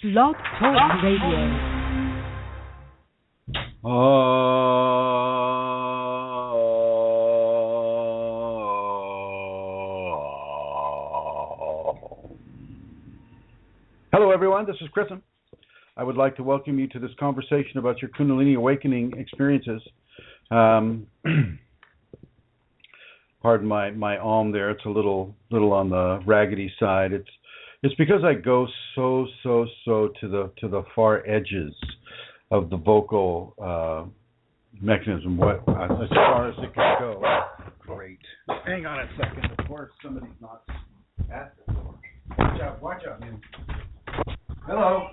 Blog Talk Radio. Hello everyone, this is Chrism. I would like to welcome you to this conversation about your Kundalini awakening experiences. Pardon my there, it's a little on the raggedy side. It's because I go so to the far edges of the vocal mechanism, as far as it can go. Great. Hang on a second. Of course, somebody's not at the door. Watch out, man. Hello.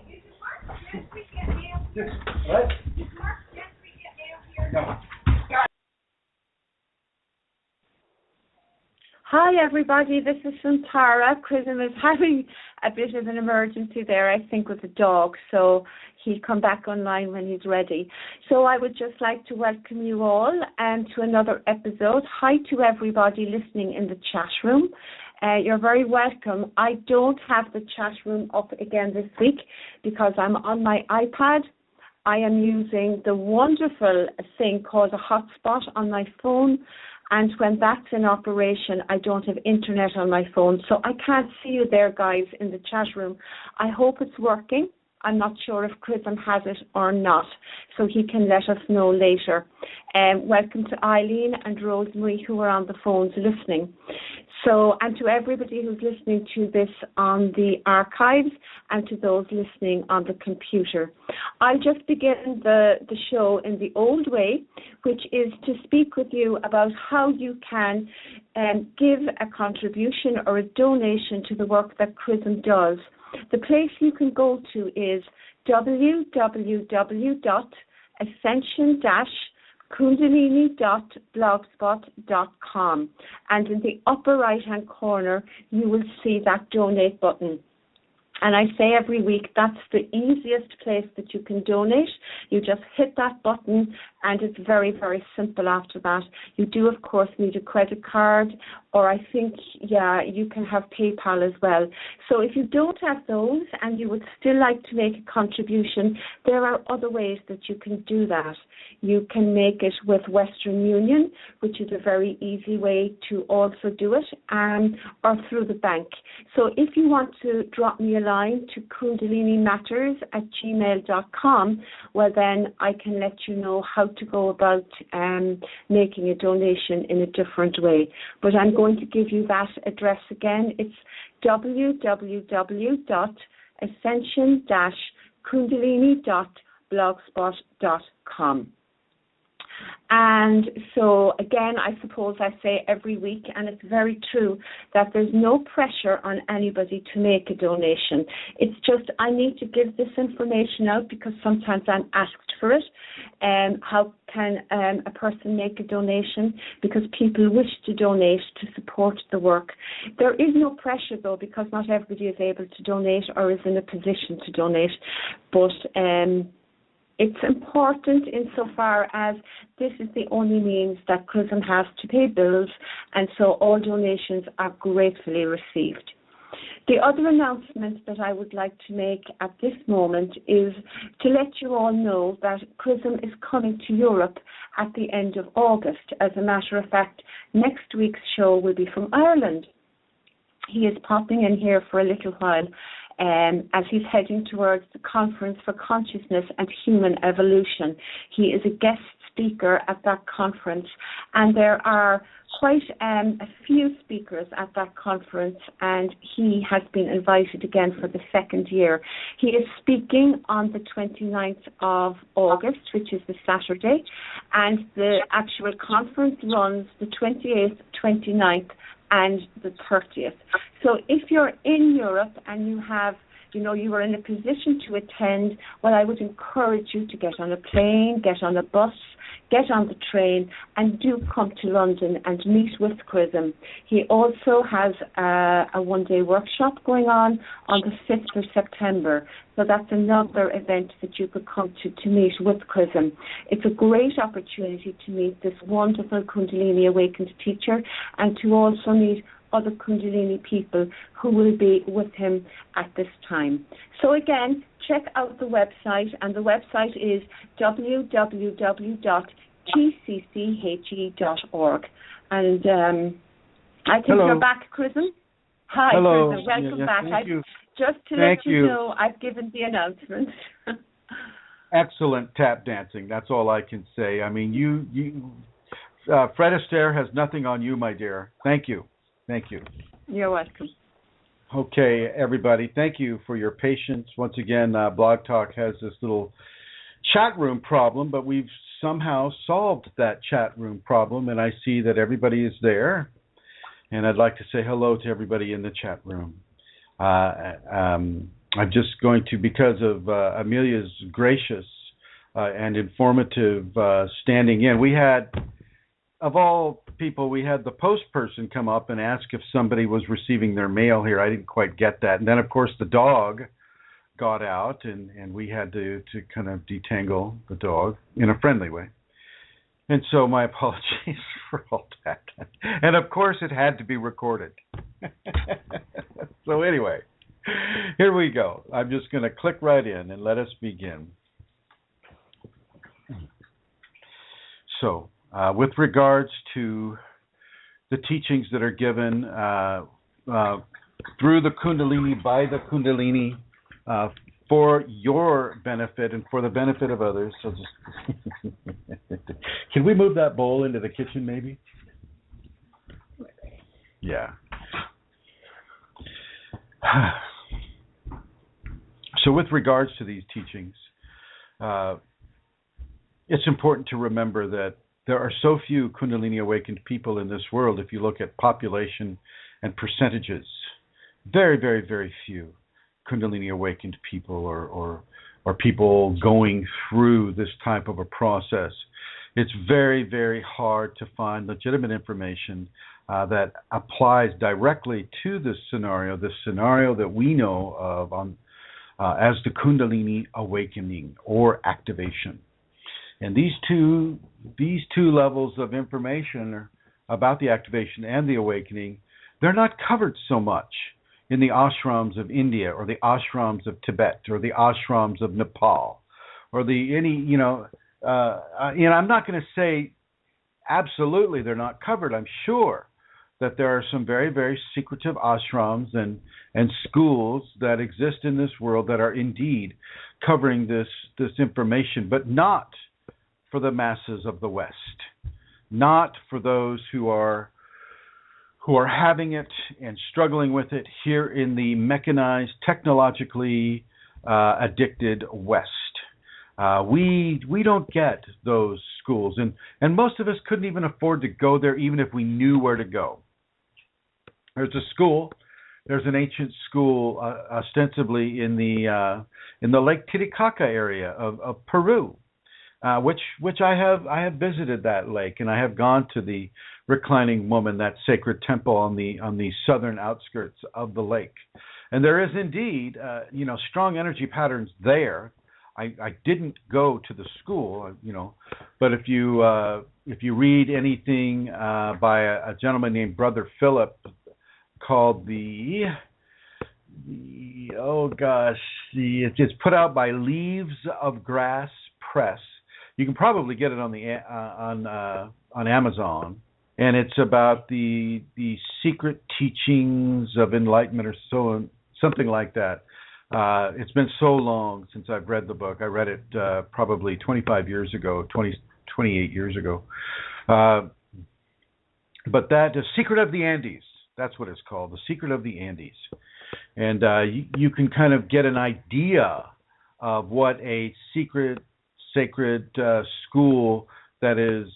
What? No. Hi everybody, this is Tara. Chrism is having a bit of an emergency there, I think, with the dog, so he'll come back online when he's ready. So I would just like to welcome you all to another episode. Hi to everybody listening in the chat room. You're very welcome. I don't have the chat room up again this week because I'm on my iPad. I am using the wonderful thing called a hotspot on my phone. And when that's in operation, I don't have internet on my phone. So I can't see you there, guys, in the chat room. I hope it's working. I'm not sure if Chrism has it or not, so he can let us know later. Welcome to Eileen and Rosemary, who are on the phones listening. So, and to everybody who's listening to this on the archives and to those listening on the computer. I'll just begin the show in the old way, which is to speak with you about how you can give a contribution or a donation to the work that Chrism does. The place you can go to is www.ascension-kundalini.blogspot.com, and in the upper right hand corner you will see that donate button. And I say every week, that's the easiest place that you can donate. You just hit that button and it's very, very simple after that. You do, of course, need a credit card, or I think, you can have PayPal as well. So if you don't have those and you would still like to make a contribution, there are other ways that you can do that. You can make it with Western Union, which is a very easy way to also do it, or through the bank. So if you want to drop me a line to kundalinimatters@gmail.com, well then I can let you know how to go about making a donation in a different way. But I'm going to give you that address again. It's www.ascension-kundalini.blogspot.com. And so, again, I suppose I say every week, and it's very true, that there's no pressure on anybody to make a donation. It's just I need to give this information out because sometimes I'm asked for it. How can a person make a donation? Because people wish to donate to support the work. There is no pressure, though, because not everybody is able to donate or is in a position to donate. But it's important insofar as this is the only means that Chrism has to pay bills, and so all donations are gratefully received. The other announcement that I would like to make at this moment is to let you all know that Chrism is coming to Europe at the end of August. As a matter of fact, next week's show will be from Ireland. He is popping in here for a little while as he's heading towards the Conference for Consciousness and Human Evolution. He is a guest speaker at that conference, and there are quite a few speakers at that conference, and he has been invited again for the second year. He is speaking on the 29th of August, which is the Saturday, and the actual conference runs the 28th, 29th, and the 30th. So if you're in Europe and you have, you are in a position to attend, well, I would encourage you to get on a plane, get on a bus, get on the train, and do come to London and meet with Chrism. He also has a one-day workshop going on the 5th of September. So that's another event that you could come to meet with Chrism. It's a great opportunity to meet this wonderful Kundalini Awakened teacher and to also meet other Kundalini people who will be with him at this time. So again, check out the website, and the website is www.tcche.org. And I think Hello. you're back, Chrism. Hi, Hello. Chrism. Welcome back. Thank you. Just to Thank let you know, I've given the announcement. Excellent tap dancing. That's all I can say. I mean, Fred Astaire has nothing on you, my dear. Thank you. Thank you. You're welcome. Okay, everybody. Thank you for your patience. Once again, Blog Talk has this little chat room problem, but we've somehow solved that chat room problem, and I see that everybody is there. And I'd like to say hello to everybody in the chat room. I'm just going to, because of Amelia's gracious and informative standing in, we had, of all people, we had the post person come up and ask if somebody was receiving their mail here. I didn't quite get that. And then, of course, the dog got out, and we had to kind of detangle the dog in a friendly way. And so my apologies for all that. And, of course, it had to be recorded. So anyway, here we go. I'm just going to click right in and let us begin. So, with regards to the teachings that are given through the Kundalini, by the Kundalini, for your benefit and for the benefit of others. So just can we move that bowl into the kitchen, maybe? Yeah. So with regards to these teachings, it's important to remember that there are so few Kundalini awakened people in this world. If you look at population and percentages, very, very, very few Kundalini awakened people or people going through this type of a process. It's very, very hard to find legitimate information that applies directly to this scenario that we know of as the Kundalini awakening or activation. And these two levels of information about the activation and the awakening, they're not covered so much in the ashrams of India or the ashrams of Tibet or the ashrams of Nepal or I'm not going to say absolutely they're not covered. I'm sure that there are some very, very secretive ashrams and schools that exist in this world that are indeed covering this information, but not for the masses of the West, not for those who are having it and struggling with it here in the mechanized, technologically addicted West. We don't get those schools, and most of us couldn't even afford to go there, even if we knew where to go. There's an ancient school, ostensibly in the Lake Titicaca area of Peru, which I have visited that lake, and I have gone to the Reclining Woman, that sacred temple on the southern outskirts of the lake, and there is indeed strong energy patterns there. I didn't go to the school, but if you read anything by a gentleman named Brother Philip called it's put out by Leaves of Grass Press. You can probably get it on Amazon, and it's about the secret teachings of enlightenment or something like that. It's been so long since I've read the book. I read it probably 28 years ago. But that, The Secret of the Andes, that's what it's called, The Secret of the Andes. And you can kind of get an idea of what a sacred school that is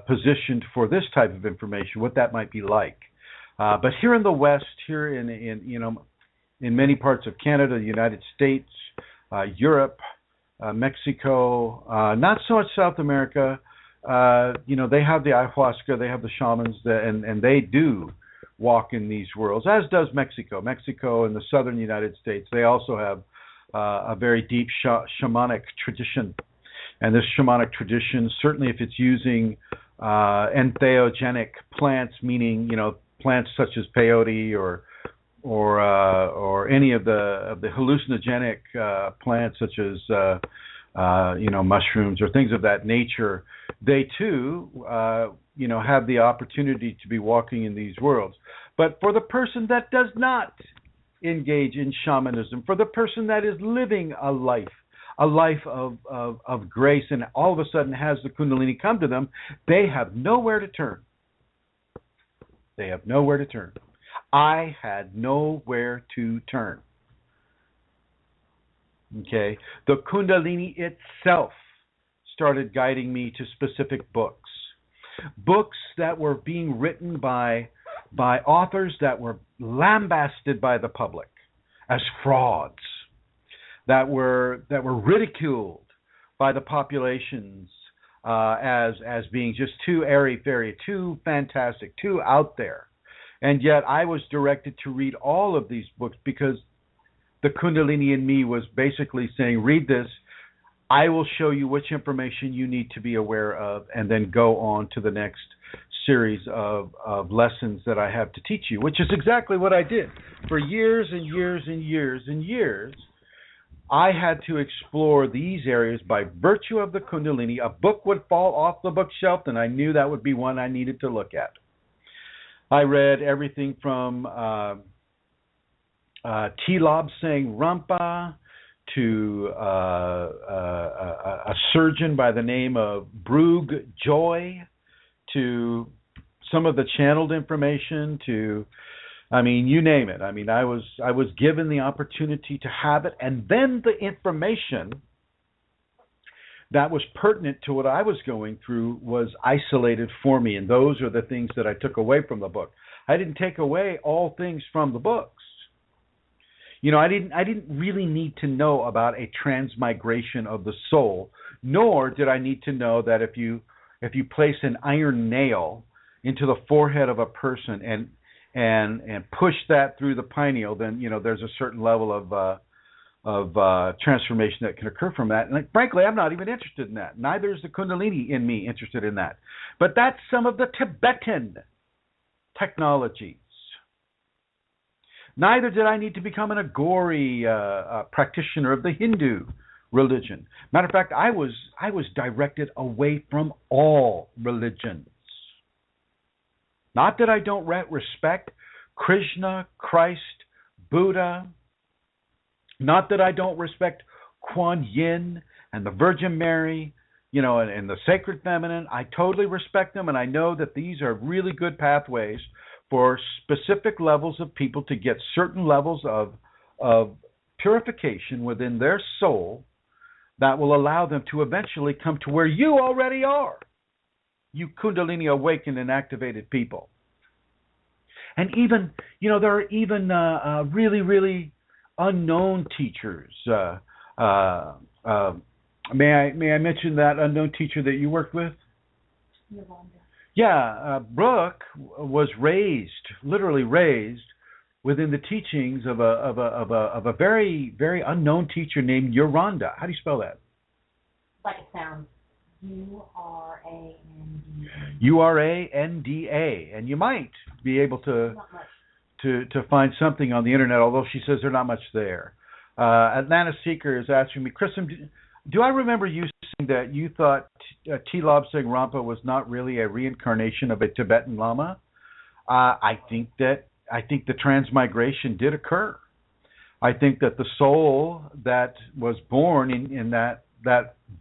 positioned for this type of information, what that might be like. But here in the West, here in many parts of Canada, the United States, Europe, Mexico, not so much South America. They have the ayahuasca, they have the shamans, and they do walk in these worlds, as does Mexico. Mexico and the southern United States, they also have a very deep shamanic tradition. And this shamanic tradition, certainly if it's using entheogenic plants, meaning, plants such as peyote or any of the hallucinogenic plants such as mushrooms or things of that nature, they too have the opportunity to be walking in these worlds. But for the person that does not engage in shamanism, for the person that is living a life of grace, and all of a sudden has the Kundalini come to them, they have nowhere to turn. They have nowhere to turn. I had nowhere to turn. Okay? The Kundalini itself started guiding me to specific books. Books that were being written by authors that were lambasted by the public as frauds, that were ridiculed by the populations as being just too airy-fairy, too fantastic, too out there. And yet I was directed to read all of these books because the Kundalini in me was basically saying, read this, I will show you which information you need to be aware of, and then go on to the next series of lessons that I have to teach you, which is exactly what I did. For years and years and years and years, I had to explore these areas by virtue of the Kundalini. A book would fall off the bookshelf, and I knew that would be one I needed to look at. I read everything from T-Lob saying Rampa to a surgeon by the name of Brug Joy, to some of the channeled information, to, I mean, you name it. I mean, I was given the opportunity to have it, and then the information that was pertinent to what I was going through was isolated for me, and those are the things that I took away from the book. I didn't take away all things from the books. I didn't really need to know about a transmigration of the soul, nor did I need to know that if you place an iron nail into the forehead of a person and push that through the pineal, then there's a certain level of transformation that can occur from that. And frankly, I'm not even interested in that. Neither is the Kundalini in me interested in that. But that's some of the Tibetan technologies. Neither did I need to become an Agori practitioner of the Hindu religion. Matter of fact, I was directed away from all religions. Not that I don't respect Krishna, Christ, Buddha. Not that I don't respect Kuan Yin and the Virgin Mary, and the Sacred Feminine. I totally respect them, and I know that these are really good pathways for specific levels of people to get certain levels of purification within their soul that will allow them to eventually come to where you already are, you Kundalini awakened and activated people. And even, there are even really, really unknown teachers. May I mention that unknown teacher that you worked with? Yeah, Brooke was literally raised within the teachings of a very, very unknown teacher named Yoranda. How do you spell that? Like it sounds. Uranda. Uranda, and you might be able to find something on the internet, although she says there's not much there. Atlanta Seeker is asking me, Chrism, do I remember you saying that you thought T-Lob Singh Rampa was not really a reincarnation of a Tibetan Lama? I think the transmigration did occur. I think that the soul that was born in that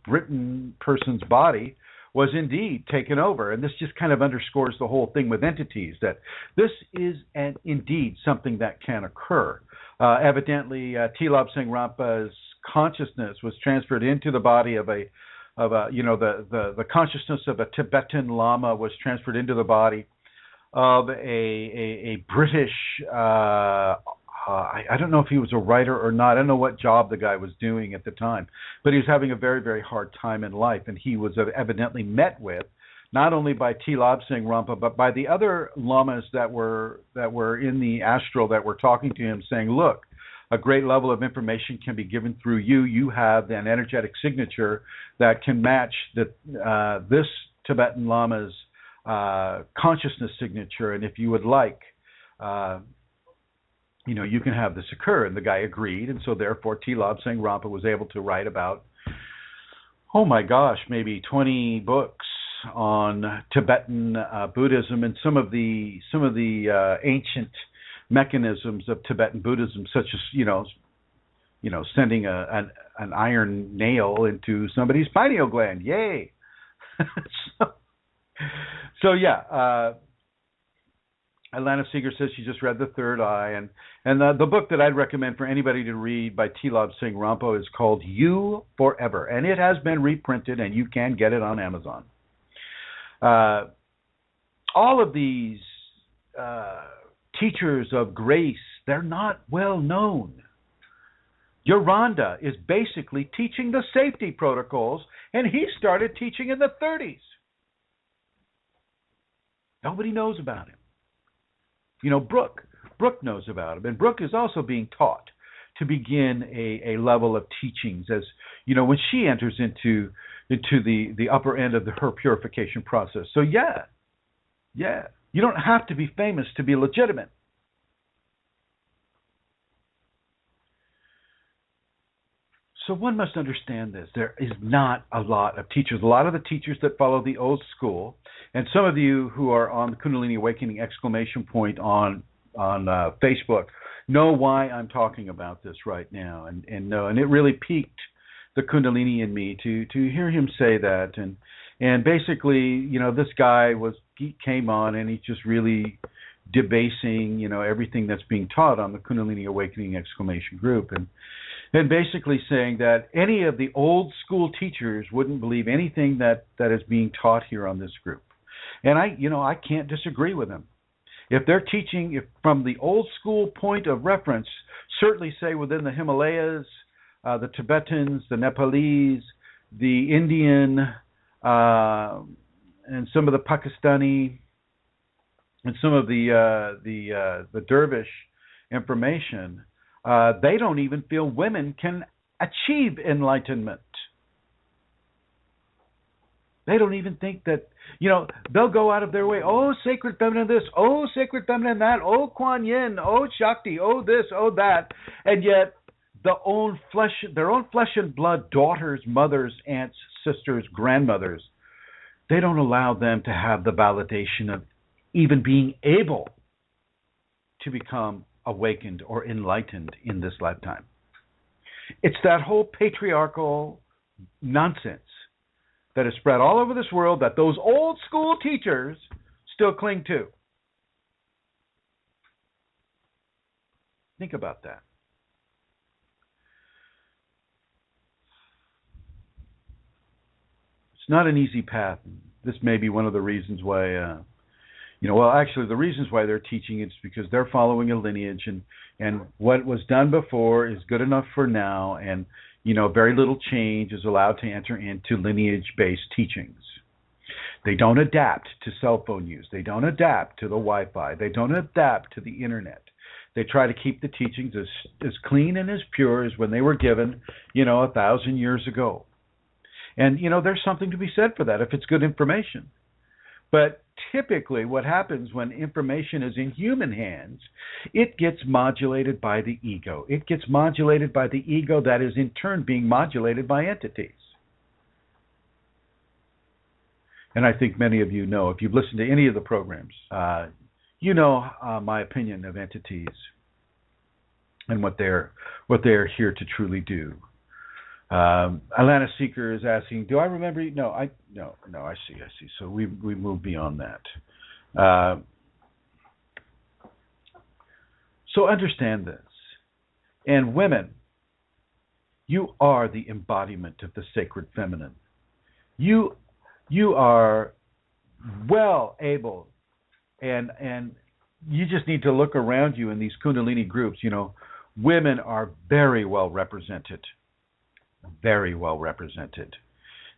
Britain person's body was indeed taken over. And this just kind of underscores the whole thing with entities, that this is indeed something that can occur. Evidently, T-Lob Singh Rampa's consciousness was transferred into the body of the consciousness of a Tibetan Lama was transferred into the body of a British, I don't know if he was a writer or not. I don't know what job the guy was doing at the time, but he was having a very, very hard time in life, and he was evidently met with, not only by T-Lob Singh Rampa, but by the other lamas that were in the astral that were talking to him, saying, look, a great level of information can be given through you. You have an energetic signature that can match this Tibetan Lama's consciousness signature, and if you would like, you can have this occur. And the guy agreed, and so therefore Tilab Singh Rampa was able to write about, oh my gosh, maybe 20 books on Tibetan Buddhism and some of the ancient mechanisms of Tibetan Buddhism, such as sending an iron nail into somebody's pineal gland. Yay! so yeah. Alana Seeger says she just read The Third Eye, and the book that I'd recommend for anybody to read by Tilab Singh Rampa is called You Forever, and it has been reprinted, and you can get it on Amazon. All of these teachers of grace, they're not well known. Yoranda is basically teaching the safety protocols, and he started teaching in the 30s. Nobody knows about him. Brooke knows about him, and Brooke is also being taught to begin a level of teachings, as when she enters into the upper end of her purification process. So yeah, you don't have to be famous to be legitimate. So one must understand this. There is not a lot of teachers. A lot of the teachers that follow the old school, and some of you who are on the Kundalini Awakening ! on Facebook know why I'm talking about this right now, and it really piqued the Kundalini in me to hear him say that, and basically, this guy came on and he's just really debasing, everything that's being taught on the Kundalini Awakening ! Group, and basically saying that any of the old school teachers wouldn't believe anything that is being taught here on this group. And I can't disagree with him. If they're teaching from the old school point of reference, certainly say within the Himalayas, the Tibetans, the Nepalese, the Indian, and some of the Pakistani, and some of the Dervish information, they don't even feel women can achieve enlightenment. They don't even think that, they'll go out of their way. Oh, sacred feminine this. Oh, sacred feminine that. Oh, Kuan Yin. Oh, Shakti. Oh, this. Oh, that. And yet, their own flesh and blood daughters, mothers, aunts, sisters, grandmothers, they don't allow them to have the validation of even being able to become awakened or enlightened in this lifetime. It's that whole patriarchal nonsense that is spread all over this world that those old school teachers still cling to. Think about that. It's not an easy path. This may be one of the reasons why the reasons why they're teaching it's because they're following a lineage, and what was done before is good enough for now, and very little change is allowed to enter into lineage-based teachings. They don't adapt to cell phone use. They don't adapt to the Wi-Fi. They don't adapt to the internet. They try to keep the teachings as clean and as pure as when they were given, 1,000 years ago. And, there's something to be said for that if it's good information. But typically what happens when information is in human hands, it gets modulated by the ego. It gets modulated by the ego that is in turn being modulated by entities. And I think many of you know, if you've listened to any of the programs, my opinion of entities and what they're here to truly do. Alana Seeker is asking, do I remember you? No, I see. So we move beyond that. So understand this. And women, you are the embodiment of the sacred feminine. You are well able, and you just need to look around you in these Kundalini groups. Women are very well represented. Very well represented.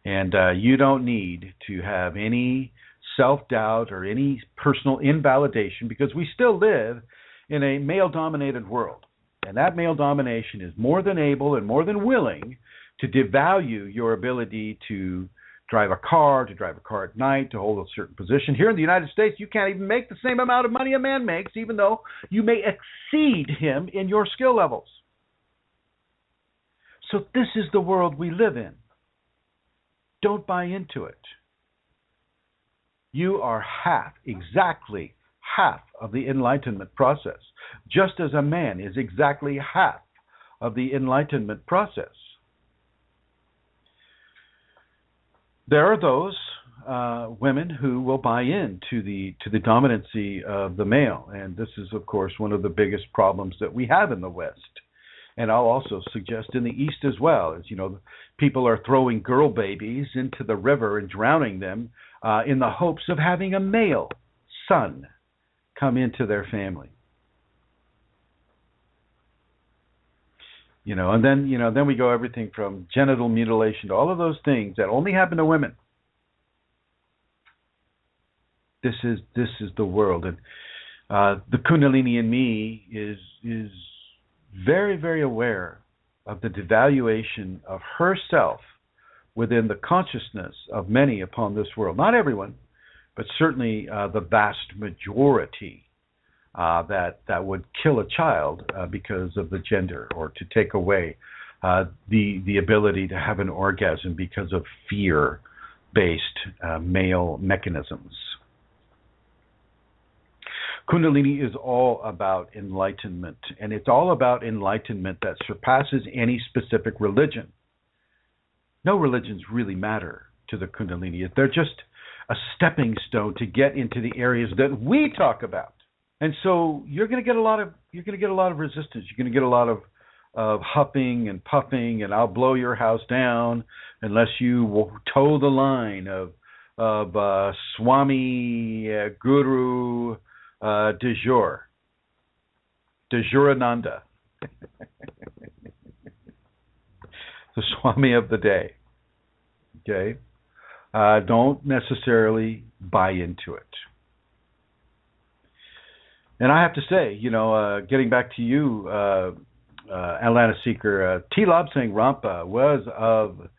And you don't need to have any self-doubt or any personal invalidation, because we still live in a male-dominated world. And that male domination is more than able and more than willing to devalue your ability to drive a car, to drive a car at night, to hold a certain position. Here in the United States, you can't even make the same amount of money a man makes, even though you may exceed him in your skill levels. So this is the world we live in. Don't buy into it. You are exactly half of the enlightenment process, just as a man is exactly half of the enlightenment process. There are those women who will buy into the dominancy of the male, and this is, of course, one of the biggest problems that we have in the West. And I'll also suggest in the East as well, as people are throwing girl babies into the river and drowning them in the hopes of having a male son come into their family. And then we go everything from genital mutilation to all of those things that only happen to women. This is the world, and the Kundalini in me is very, very aware of the devaluation of herself within the consciousness of many upon this world. Not everyone, but certainly the vast majority. That would kill a child because of the gender, or to take away the ability to have an orgasm because of fear-based male mechanisms. Kundalini is all about enlightenment, and it's all about enlightenment that surpasses any specific religion. No religions really matter to the Kundalini. They're just a stepping stone to get into the areas that we talk about. And so you're going to get a lot of resistance. You're going to get a lot of huffing and puffing, and I'll blow your house down unless you toe the line of Swami Guru de jour, de Jurananda, the Swami of the day. Okay, don't necessarily buy into it. And I have to say, getting back to you, Atlanta Seeker, T. Lobsang Rampa was of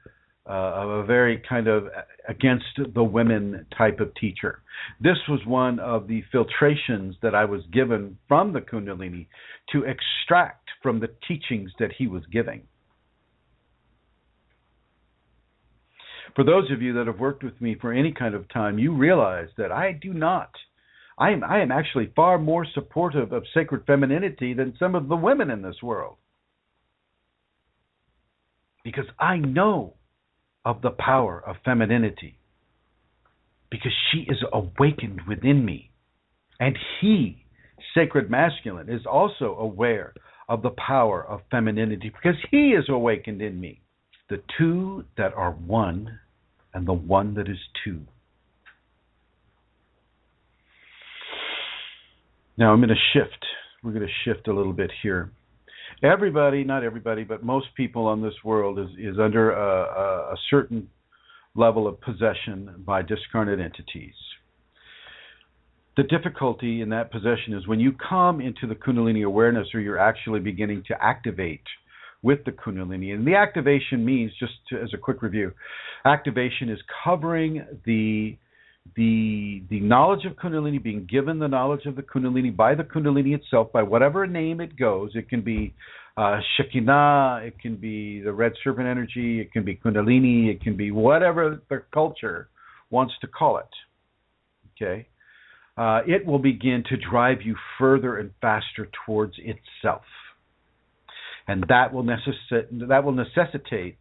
a very kind of against the women type of teacher. This was one of the filtrations that I was given from the Kundalini to extract from the teachings that he was giving. For those of you that have worked with me for any kind of time, you realize that I am actually far more supportive of sacred femininity than some of the women in this world. Because I know of the power of femininity. Because she is awakened within me. And he, sacred masculine, is also aware of the power of femininity because he is awakened in me. The two that are one and the one that is two. Now I'm going to shift. We're going to shift a little bit here. Everybody, not everybody, but most people on this world is under a certain level of possession by discarnate entities. The difficulty in that possession is when you come into the Kundalini awareness, or you're actually beginning to activate with the Kundalini. And the activation means, just as a quick review, activation is covering the knowledge of Kundalini, being given the knowledge of the Kundalini by the Kundalini itself, by whatever name it goes. It can be Shekinah, it can be the red serpent energy, it can be Kundalini, it can be whatever the culture wants to call it. Okay? It will begin to drive you further and faster towards itself. And that will necessitate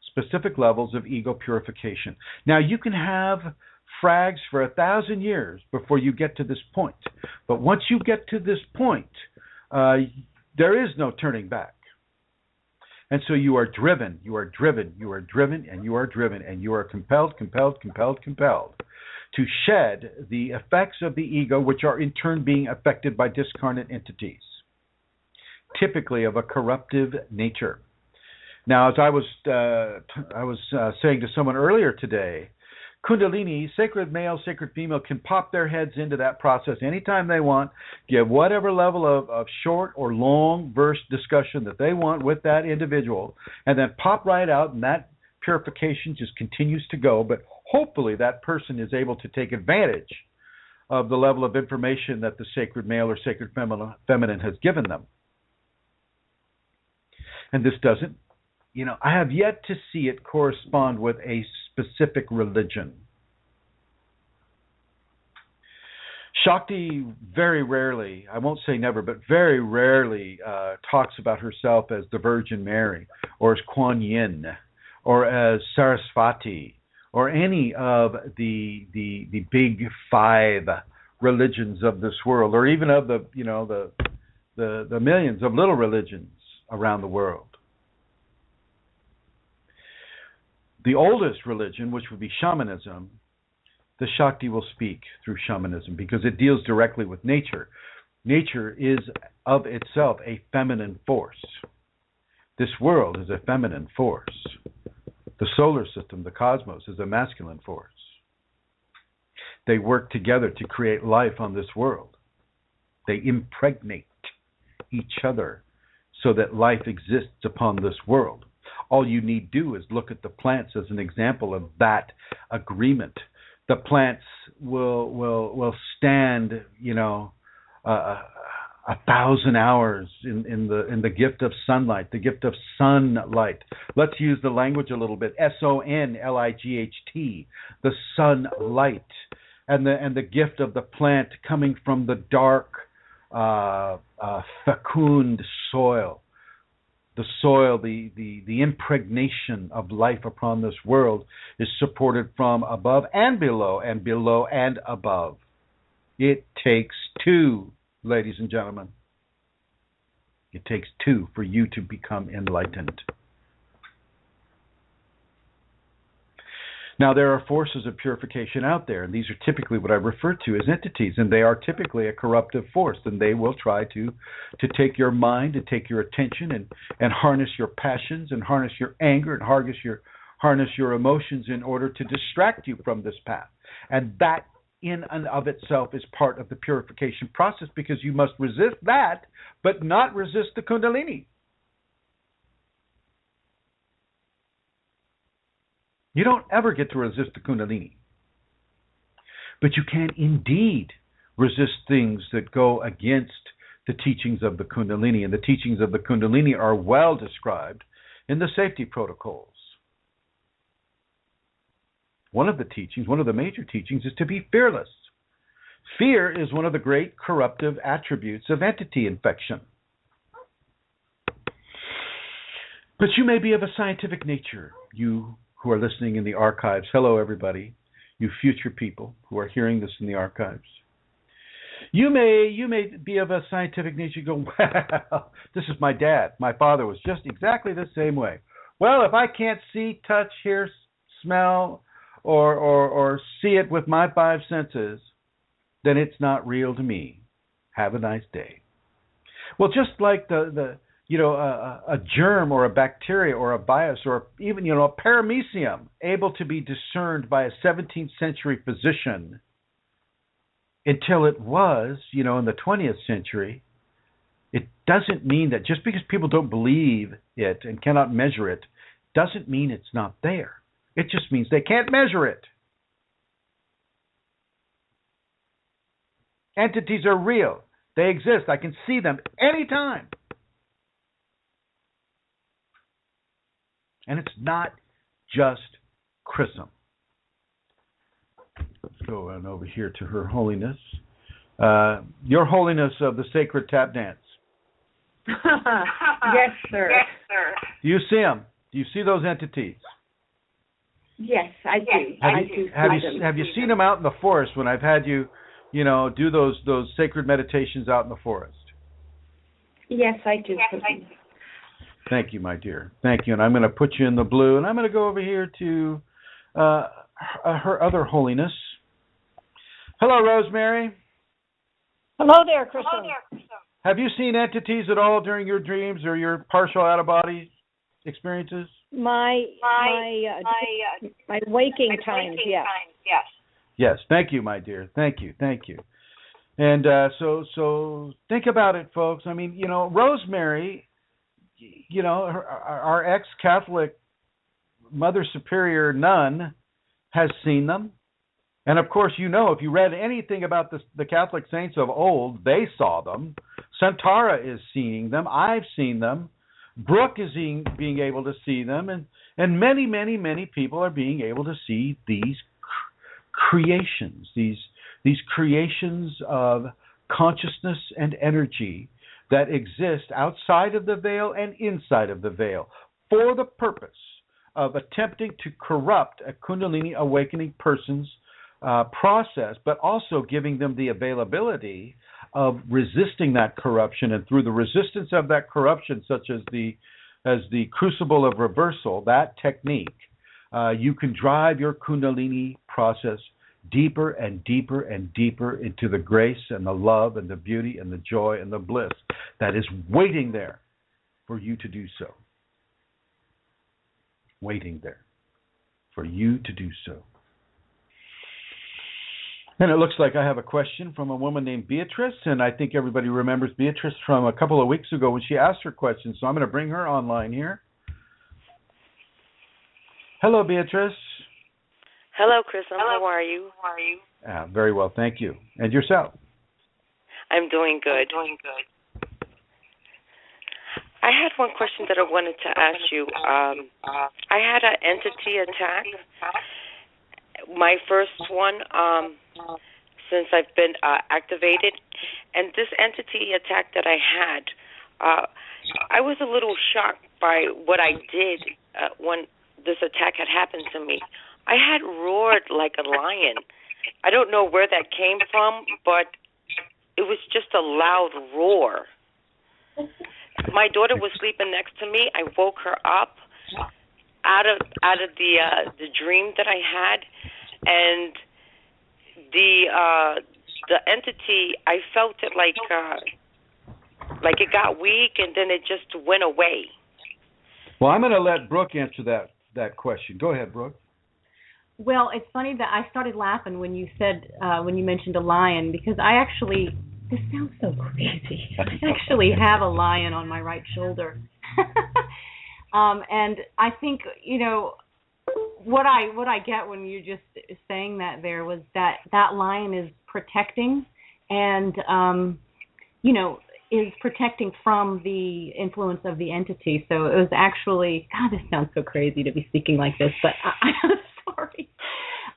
specific levels of ego purification. Now, you can have frags for 1,000 years before you get to this point. But once you get to this point, there is no turning back. And so you are driven, and you are compelled to shed the effects of the ego, which are in turn being affected by discarnate entities, typically of a corruptive nature. Now, as I was saying to someone earlier today, Kundalini, sacred male, sacred female, can pop their heads into that process anytime they want, give whatever level of short or long verse discussion that they want with that individual, and then pop right out, and that purification just continues to go, but hopefully that person is able to take advantage of the level of information that the sacred male or sacred feminine has given them. And this doesn't, I have yet to see it correspond with a specific religion. Shakti very rarely, I won't say never, but very rarely talks about herself as the Virgin Mary, or as Kuan Yin, or as Sarasvati, or any of the big five religions of this world, or even of the millions of little religions around the world. The oldest religion, which would be shamanism, the Shakti will speak through shamanism because it deals directly with nature. Nature is of itself a feminine force. This world is a feminine force. The solar system, the cosmos, is a masculine force. They work together to create life on this world. They impregnate each other so that life exists upon this world. All you need do is look at the plants as an example of that agreement. The plants will stand, 1,000 hours in the gift of sunlight, the gift of sunlight. Let's use the language a little bit. SONLIGHT, the sunlight, and the gift of the plant coming from the dark, fecund soil. The soil, the impregnation of life upon this world is supported from above and below and above. It takes two, ladies and gentlemen. It takes two for you to become enlightened. Now, there are forces of purification out there, and these are typically what I refer to as entities, and they are typically a corruptive force, and they will try to take your mind and take your attention and harness your passions and harness your anger and harness your emotions in order to distract you from this path. And that in and of itself is part of the purification process, because you must resist that, but not resist the Kundalini. You don't ever get to resist the Kundalini. But you can indeed resist things that go against the teachings of the Kundalini. And the teachings of the Kundalini are well described in the safety protocols. One of the major teachings is to be fearless. Fear is one of the great corruptive attributes of entity infection. But you may be of a scientific nature, you who are listening in the archives. Hello, everybody, you future people who are hearing this in the archives. You may be of a scientific nature. Go, well, this is my dad. My father was just exactly the same way. Well, if I can't see, touch, hear, smell, or see it with my five senses, then it's not real to me. Have a nice day. Well, just like a germ or a bacteria or a virus or even, a paramecium able to be discerned by a 17th century physician until it was, in the 20th century, it doesn't mean that just because people don't believe it and cannot measure it, doesn't mean it's not there. It just means they can't measure it. Entities are real. They exist. I can see them anytime. And it's not just Chrism. Let's go on over here to Her Holiness. Your Holiness of the Sacred Tap Dance. Yes, sir. Yes, sir. Do you see them? Do you see those entities? Yes, I do. Have you seen them out in the forest when I've had you, do those sacred meditations out in the forest? Yes, I do. Yes, I do. Thank you, my dear. Thank you. And I'm going to put you in the blue, and I'm going to go over here to Her Other Holiness. Hello, Rosemary. Hello there, Chrism. Have you seen entities at all during your dreams or your partial out-of-body experiences? My waking times, yes. Yes. Thank you, my dear. Thank you. And so think about it, folks. I mean, Rosemary, our ex-Catholic Mother Superior Nun has seen them. And of course, you know, if you read anything about the Catholic saints of old, they saw them. Santara is seeing them. I've seen them. Brooke is being able to see them. And many, many, many people are being able to see these creations, these creations of consciousness and energy that exist outside of the veil and inside of the veil for the purpose of attempting to corrupt a Kundalini awakening person's process, but also giving them the availability of resisting that corruption. And through the resistance of that corruption, such as the crucible of reversal, that technique, you can drive your Kundalini process deeper and deeper and deeper into the grace and the love and the beauty and the joy and the bliss that is waiting there for you to do so. Waiting there for you to do so. And it looks like I have a question from a woman named Beatrice, and I think everybody remembers Beatrice from a couple of weeks ago when she asked her question, so I'm going to bring her online here. Hello, Beatrice. Hello, Chrism. How are you? Very well, thank you. And yourself? I'm doing good. I had one question that I wanted to ask you. I had an entity attack. My first one since I've been activated. And this entity attack that I had, I was a little shocked by what I did when this attack had happened to me. I had roared like a lion. I don't know where that came from, but it was just a loud roar. My daughter was sleeping next to me. I woke her up out of the dream that I had, and the entity, I felt it like it got weak, and then it just went away. Well, I'm going to let Brooke answer that question. Go ahead, Brooke. Well, it's funny that I started laughing when you said when you mentioned a lion, because this sounds so crazy. I actually have a lion on my right shoulder. And I think, what I get when you're just saying that there was that lion is protecting and, is protecting from the influence of the entity. So it was actually, God, this sounds so crazy to be speaking like this, but I'm sorry.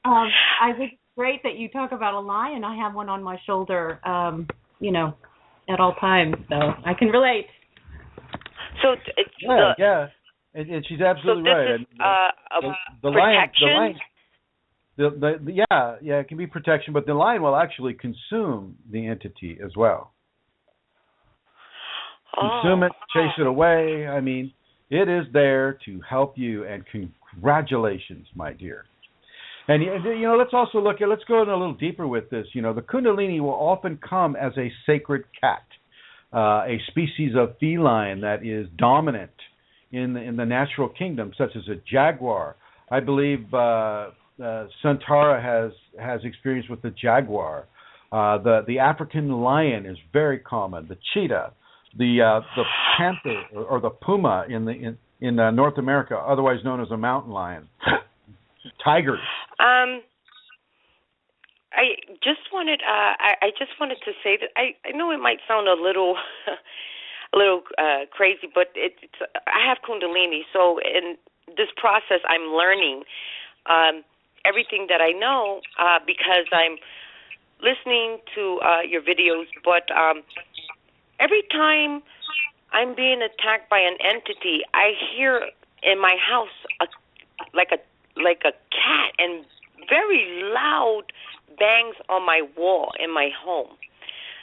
I think it's great that you talk about a lion. I have one on my shoulder, at all times, so I can relate. So and she's absolutely right. The protection. It can be protection, but the lion will actually consume the entity as well. Consume it, chase it away. I mean, it is there to help you, and congratulations, my dear. And let's go in a little deeper with this. The Kundalini will often come as a sacred cat, a species of feline that is dominant in the natural kingdom, such as a jaguar. I believe Santara has experience with the jaguar. The African lion is very common. The cheetah, the panther or the puma in North America, otherwise known as a mountain lion. Tigers. I just wanted to say that I know it might sound a little crazy, but I have Kundalini, so in this process I'm learning everything that I know because I'm listening to your videos. But every time I'm being attacked by an entity, I hear in my house like a cat and very loud bangs on my wall in my home.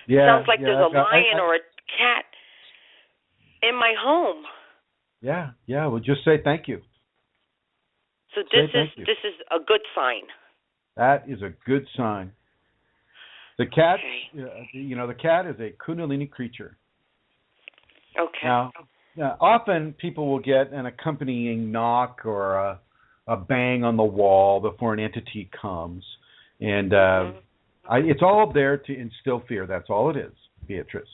Sounds like there's a lion or a cat in my home. Yeah. Well, just say thank you. So this is a good sign. That is a good sign. The cat, the cat is a Kundalini creature. Okay. Now, often people will get an accompanying knock or a bang on the wall before an entity comes, and it's all there to instill fear. That's all it is, Beatrice.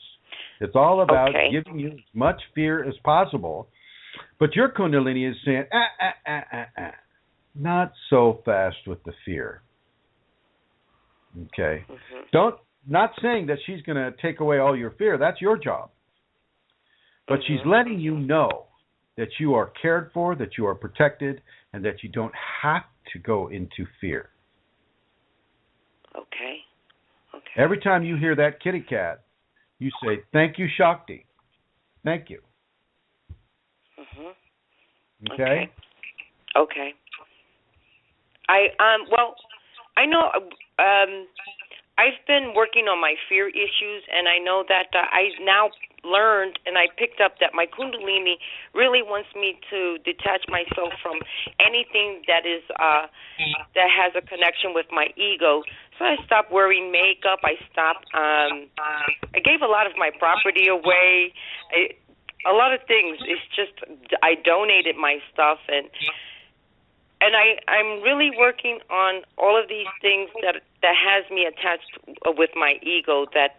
It's all about giving you as much fear as possible. But your Kundalini is saying, not so fast with the fear. Okay. Not saying that she's going to take away all your fear. That's your job. But she's letting you know that you are cared for, that you are protected, and that you don't have to go into fear. Okay. Every time you hear that kitty cat, you say, "Thank you, Shakti. Thank you." Okay? Okay. I know I've been working on my fear issues, and I know that I now learned and I picked up that my Kundalini really wants me to detach myself from anything that is that has a connection with my ego. So I stopped wearing makeup. I stopped. I gave a lot of my property away. A lot of things. It's just I donated my stuff and I'm really working on all of these things that has me attached with my ego, that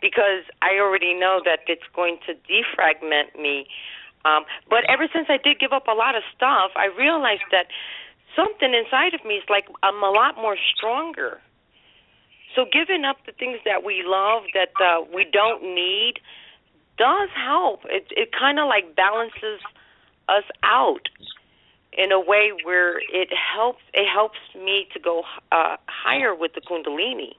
because I already know that it's going to defragment me. But ever since I did give up a lot of stuff, I realized that something inside of me is like I'm a lot more stronger. So giving up the things that we love, that we don't need, does help. It kind of like balances us out in a way where it helps me to go higher with the Kundalini.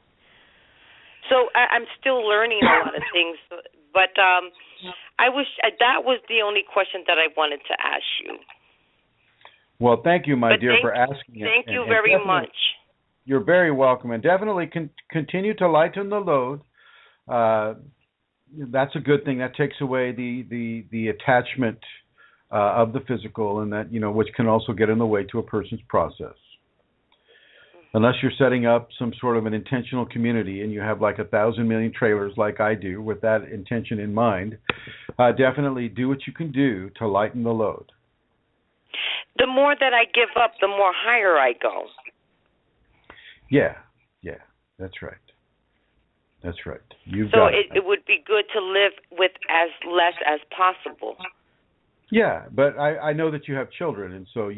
So I'm still learning a lot of things, but I wish that was the only question that I wanted to ask you. Well, thank you, my dear, for asking. Thank you very much. You're very welcome, and definitely continue to lighten the load. That's a good thing. That takes away the attachment of the physical, and that, which can also get in the way to a person's process. Unless you're setting up some sort of an intentional community and you have like 1,000 million trailers like I do with that intention in mind, definitely do what you can do to lighten the load. The more that I give up, the more higher I go. Yeah, that's right. That's right. So it would be good to live with as less as possible. Yeah, but I know that you have children, and so,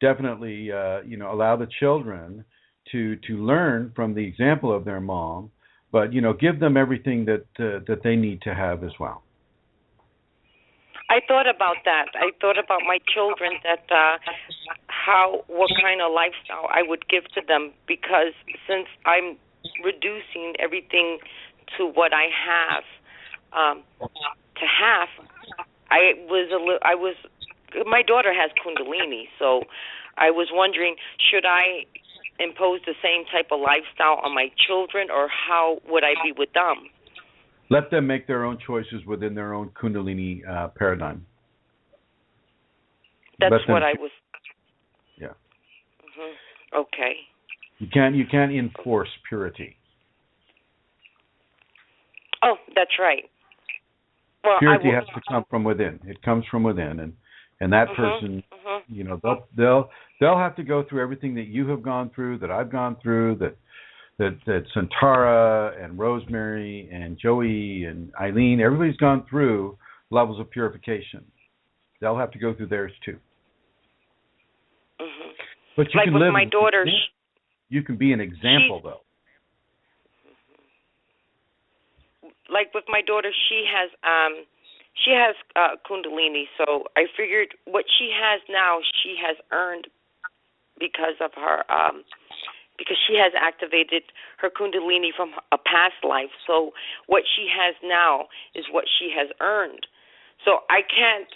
definitely, allow the children to learn from the example of their mom, but, give them everything that they need to have as well. I thought about that. I thought about my children, that what kind of lifestyle I would give to them, because since I'm reducing everything to what I have to have, my daughter has Kundalini, so I was wondering, should I impose the same type of lifestyle on my children, or how would I be with them? Let them make their own choices within their own Kundalini paradigm. That's what I was. Yeah. Okay. You can't enforce purity. Oh, that's right. Well, purity has to come from within. It comes from within, and that person, they'll have to go through everything that you have gone through, that I've gone through, that Santara and Rosemary and Joey and Eileen, everybody's gone through levels of purification. They'll have to go through theirs too. But you like can with live. My daughter, you can be an example, though. Like with my daughter, she has Kundalini, so I figured what she has now, she has earned because of her, because she has activated her Kundalini from a past life. So what she has now is what she has earned. So I can't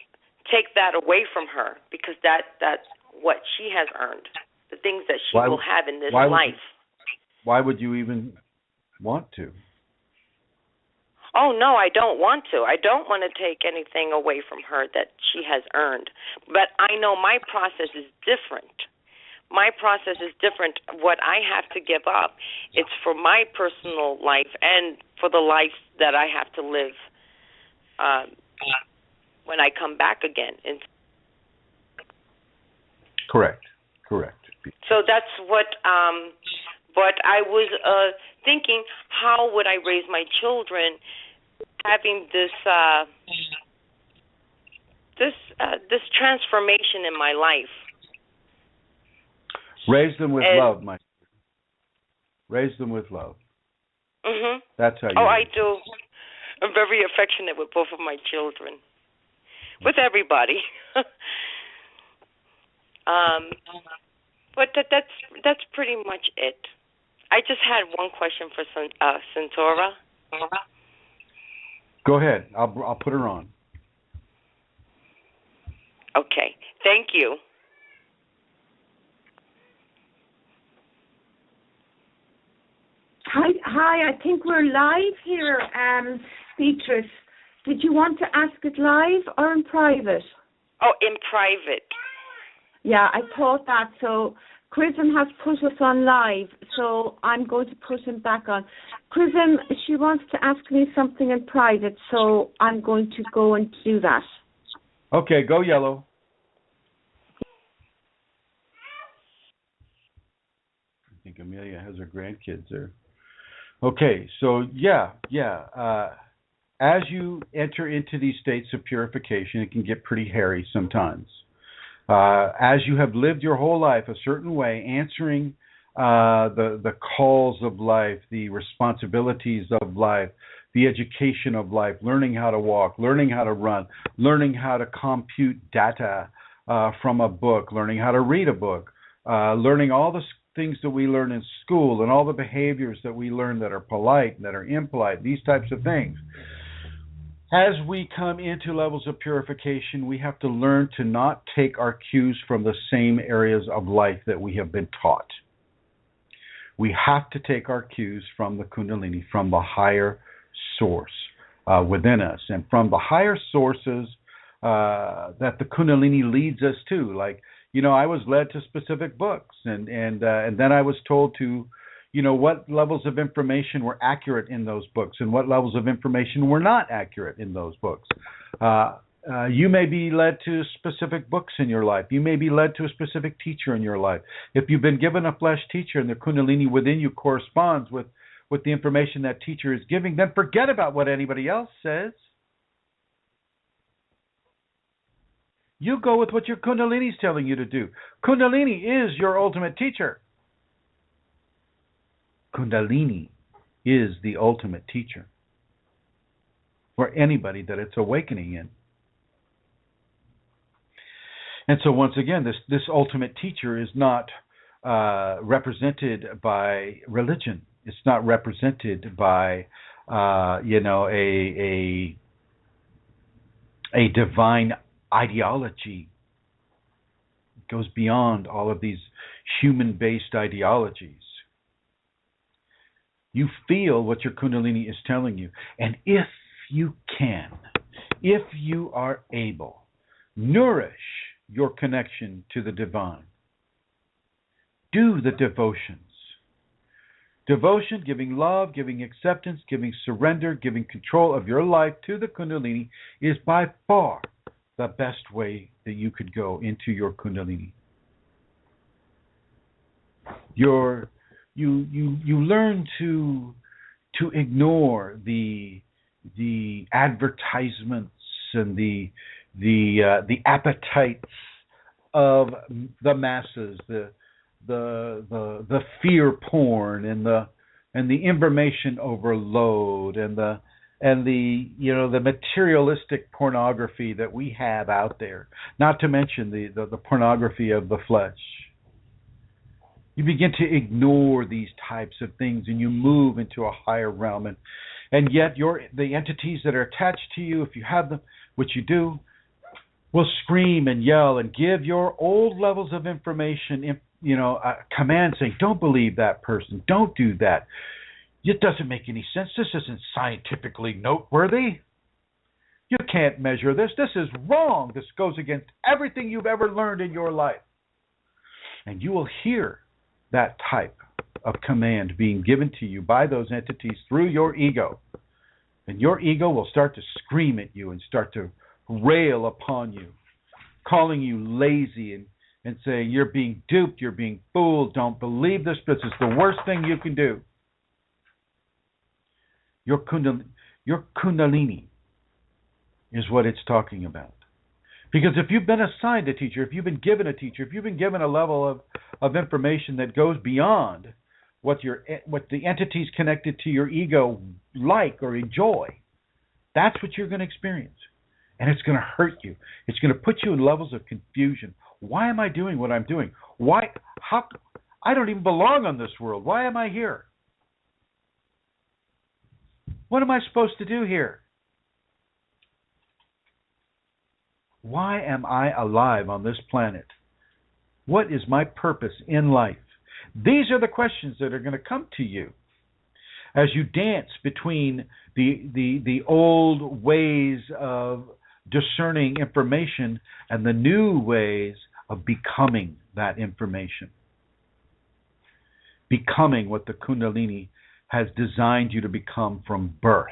take that away from her, because that's what she has earned, the things that she will have in this life. Why would you even want to? Oh, no, I don't want to. I don't want to take anything away from her that she has earned. But I know my process is different. My process is different. What I have to give up, it's for my personal life and for the life that I have to live when I come back again. Correct. So that's what I was thinking, how would I raise my children having this transformation in my life? Raise them with love, Mike. Raise them with love. Mhm. That's how you. Oh, I do. I'm very affectionate with both of my children. With everybody. But that's pretty much it. I just had one question for Centaura. Go ahead. I'll put her on. Okay. Thank you. Hi. I think we're live here, Beatrice. Did you want to ask it live or in private? Oh, in private. Yeah, I thought that. So Chrism has put us on live, so I'm going to put him back on. Chrism, she wants to ask me something in private, so I'm going to go and do that. Okay, go yellow. I think Amelia has her grandkids there. Okay, so yeah. As you enter into these states of purification, it can get pretty hairy sometimes. As you have lived your whole life a certain way, answering the calls of life, the responsibilities of life, the education of life, learning how to walk, learning how to run, learning how to compute data from a book, learning how to read a book, learning all the things that we learn in school and all the behaviors that we learn that are polite and that are impolite, these types of things. As we come into levels of purification, we have to learn to not take our cues from the same areas of life that we have been taught. We have to take our cues from the Kundalini, from the higher source within us, and from the higher sources that the Kundalini leads us to. Like, I was led to specific books, and then I was told to, what levels of information were accurate in those books and what levels of information were not accurate in those books. You may be led to specific books in your life. You may be led to a specific teacher in your life. If you've been given a flesh teacher and the Kundalini within you corresponds with the information that teacher is giving, then forget about what anybody else says. You go with what your Kundalini is telling you to do. Kundalini is your ultimate teacher. Kundalini is the ultimate teacher for anybody that it's awakening in. And so once again, this ultimate teacher is not represented by religion. It's not represented by a divine ideology. It goes beyond all of these human-based ideologies. You feel what your Kundalini is telling you. And if you can, if you are able, nourish your connection to the divine. Do the devotions. Devotion, giving love, giving acceptance, giving surrender, giving control of your life to the Kundalini is by far the best way that you could go into your Kundalini. You learn to ignore the advertisements and the appetites of the masses, the fear porn and the information overload and the materialistic pornography that we have out there, not to mention the pornography of the flesh. You begin to ignore these types of things and you move into a higher realm. And yet the entities that are attached to you, if you have them, which you do, will scream and yell and give your old levels of information, command saying, don't believe that person, don't do that. It doesn't make any sense. This isn't scientifically noteworthy. You can't measure this. This is wrong. This goes against everything you've ever learned in your life. And you will hear that type of command being given to you by those entities through your ego. And your ego will start to scream at you and start to rail upon you, calling you lazy and saying you're being duped, you're being fooled, don't believe this is the worst thing you can do. Your Kundalini is what it's talking about. Because if you've been assigned a teacher, if you've been given a teacher, if you've been given a level of information that goes beyond what the entities connected to your ego like or enjoy. That's what you're going to experience. And it's going to hurt you. It's going to put you in levels of confusion. Why am I doing what I'm doing? I don't even belong on this world. Why am I here? What am I supposed to do here? Why am I alive on this planet? What is my purpose in life? These are the questions that are going to come to you as you dance between the old ways of discerning information and the new ways of becoming that information. Becoming what the Kundalini has designed you to become from birth.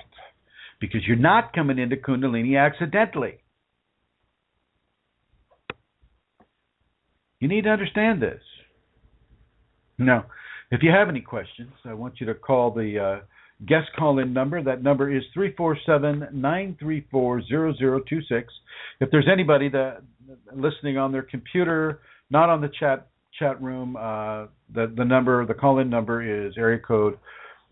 Because you're not coming into Kundalini accidentally. You need to understand this. Now, if you have any questions, I want you to call the guest call-in number. That number is 347-934-0026. If there's anybody that listening on their computer, not on the chat room, the call-in number is area code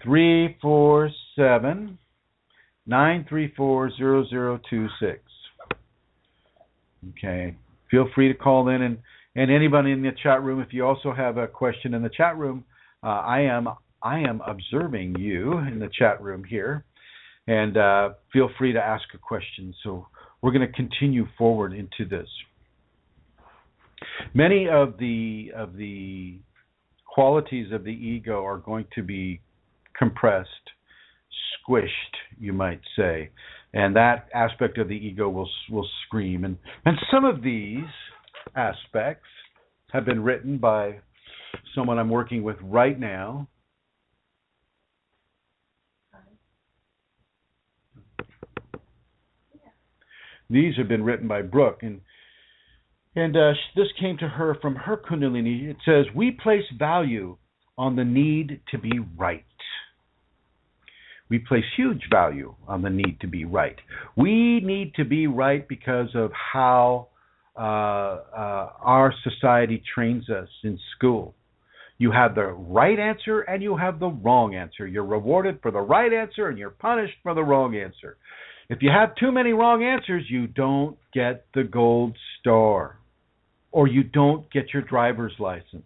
347-934-0026. Okay. Feel free to call in, and anybody in the chat room, if you also have a question in the chat room, I am observing you in the chat room here, and feel free to ask a question. So we're going to continue forward into this. Many of the qualities of the ego are going to be compressed, squished, you might say, and that aspect of the ego will scream. And some of these aspects have been written by someone I'm working with right now. These have been written by Brooke, and this came to her from her Kundalini. It says, we place value on the need to be right. We place huge value on the need to be right. We need to be right because of how our society trains us in school. You have the right answer and you have the wrong answer. You're rewarded for the right answer and you're punished for the wrong answer. If you have too many wrong answers, you don't get the gold star, or you don't get your driver's license,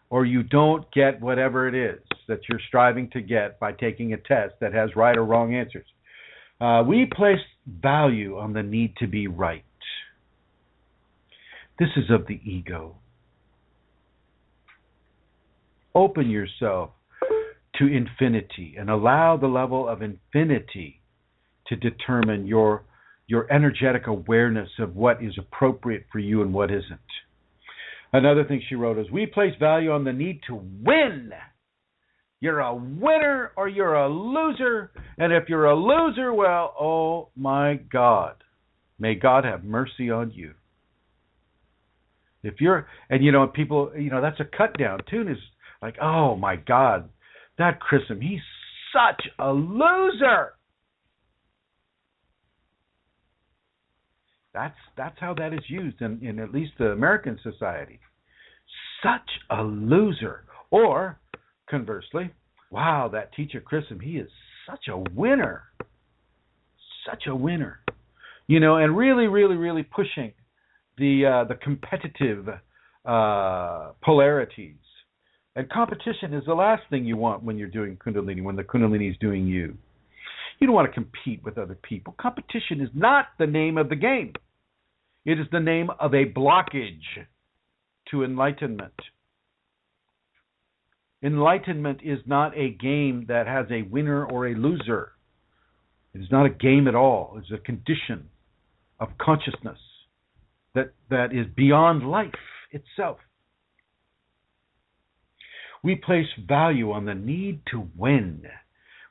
or you don't get whatever it is that you're striving to get by taking a test that has right or wrong answers. We place value on the need to be right. This is of the ego. Open yourself to infinity and allow the level of infinity to determine your energetic awareness of what is appropriate for you and what isn't. Another thing she wrote is, we place value on the need to win. You're a winner or you're a loser. And if you're a loser, well, oh my God. May God have mercy on you. If you're, and people, that's a cut down. Tune is like, oh my God, that Chrism, he's such a loser. That's how that is used in at least the American society. Such a loser. Or, conversely, wow, that teacher Chrism, he is such a winner. Such a winner. And really, really, really pushing the competitive polarities. And competition is the last thing you want when you're doing Kundalini, when the Kundalini is doing you. You don't want to compete with other people. Competition is not the name of the game. It is the name of a blockage to enlightenment. Enlightenment is not a game that has a winner or a loser. It is not a game at all. It's a condition of consciousness that is beyond life itself. We place value on the need to win.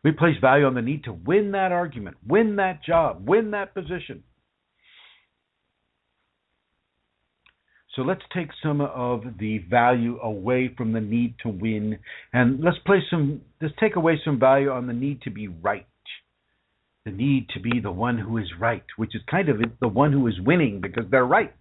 We place value on the need to win that argument, win that job, win that position. So let's take some of the value away from the need to win, and let's take away some value on the need to be right. The need to be the one who is right, which is kind of the one who is winning because they're right.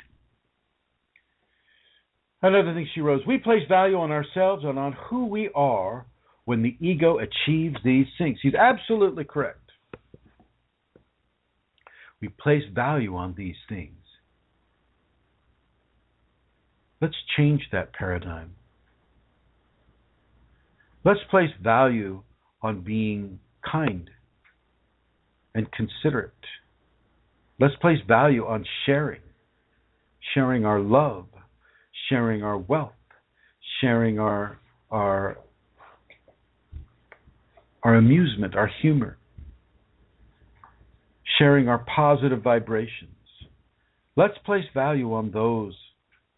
Another thing she wrote, we place value on ourselves and on who we are when the ego achieves these things. She's absolutely correct. We place value on these things. Let's change that paradigm. Let's place value on being kind and considerate. Let's place value on sharing our love, sharing our wealth, sharing our amusement, our humor, sharing our positive vibrations. Let's place value on those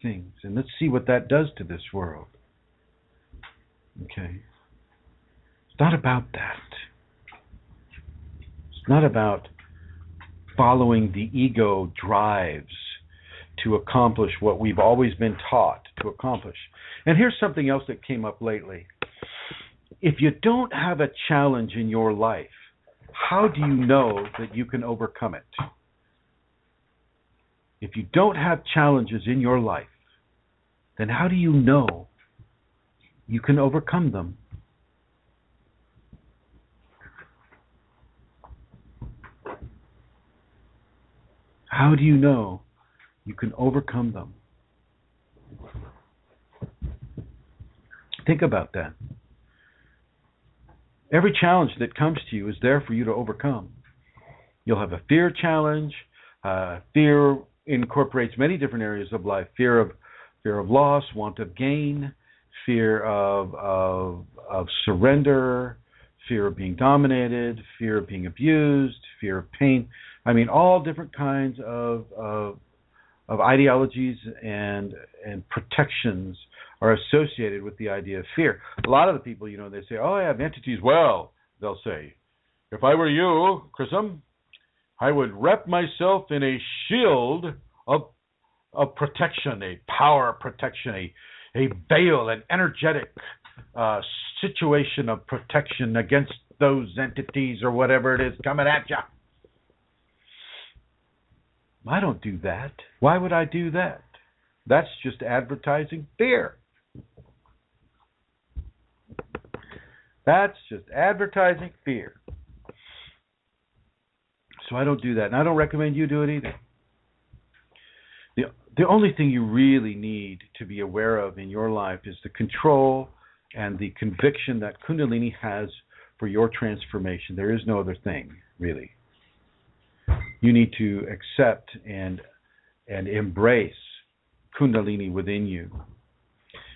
things, and let's see what that does to this world. Okay? It's not about that. It's not about following the ego drives to accomplish what we've always been taught to accomplish. And here's something else that came up lately. If you don't have a challenge in your life, how do you know that you can overcome it? If you don't have challenges in your life, then how do you know you can overcome them? How do you know you can overcome them? Think about that. Every challenge that comes to you is there for you to overcome. You'll have a fear challenge. Fear incorporates many different areas of life. Fear of loss, want of gain, fear of surrender, fear of being dominated, fear of being abused, fear of pain. I mean, all different kinds of ideologies and protections are associated with the idea of fear. A lot of the people, they say, oh, I have entities. Well, they'll say, if I were you, Chrism, I would wrap myself in a shield of protection, a power protection, a veil, an energetic situation of protection against those entities or whatever it is coming at you. I don't do that. Why would I do that? That's just advertising fear. That's just advertising fear. So I don't do that. And I don't recommend you do it either. The only thing you really need to be aware of in your life is the control and the conviction that Kundalini has for your transformation. There is no other thing, really. You need to accept and embrace Kundalini within you.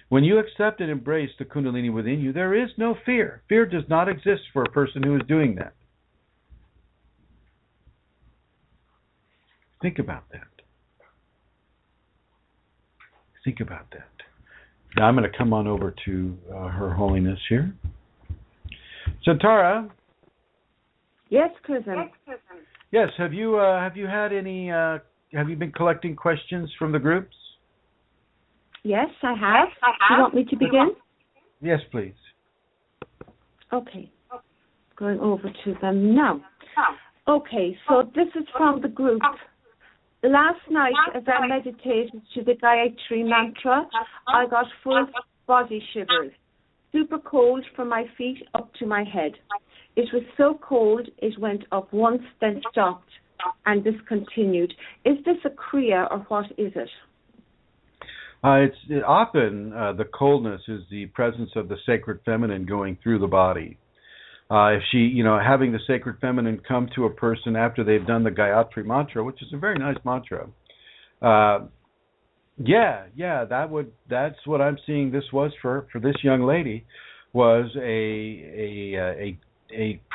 When you accept and embrace the Kundalini within you, there is no fear. Fear does not exist for a person who is doing that. Think about that. Think about that. Now I'm going to come on over to Her Holiness here. So Tara. Yes, Chrism. Yes. Have you had any? Have you been collecting questions from the groups? Yes, I have. Do you want me to begin? Yes, please. Okay. Going over to them now. Okay, so this is from the group. Last night, as I meditated to the Gayatri mantra, I got full body shivers. Super cold from my feet up to my head. It was so cold, it went up once, then stopped, and discontinued. Is this a Kriya, or what is it? It's often the coldness is the presence of the sacred feminine going through the body. If she, having the sacred feminine come to a person after they've done the Gayatri mantra, which is a very nice mantra. That's what I'm seeing. This was for this young lady, was a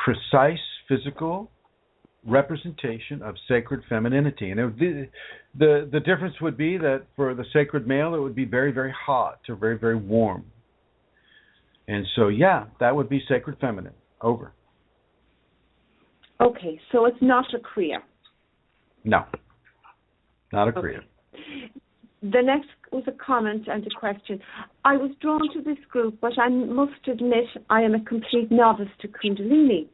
precise physical representation of sacred femininity. And the difference would be that for the sacred male, it would be very, very hot or very, very warm. And so, that would be sacred feminine. Over. Okay, so it's not a Kriya. No, not a Kriya. Okay. The next was a comment and a question. I was drawn to this group, but I must admit I am a complete novice to Kundalini.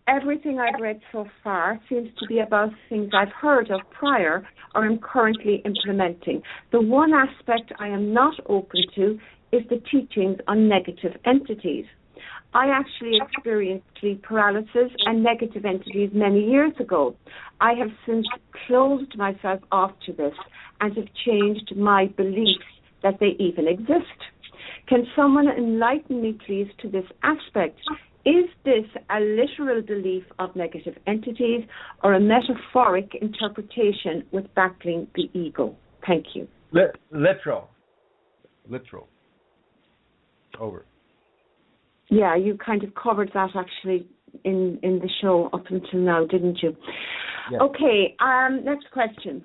Everything I've read so far seems to be about things I've heard of prior or am currently implementing. The one aspect I am not open to is the teachings on negative entities. I actually experienced sleep paralysis and negative entities many years ago. I have since closed myself off to this and have changed my beliefs that they even exist. Can someone enlighten me, please, to this aspect? Is this a literal belief of negative entities or a metaphoric interpretation with battling the ego? Thank you. Literal. Over. Yeah, you kind of covered that actually in the show up until now, didn't you? Yes. Okay, next question.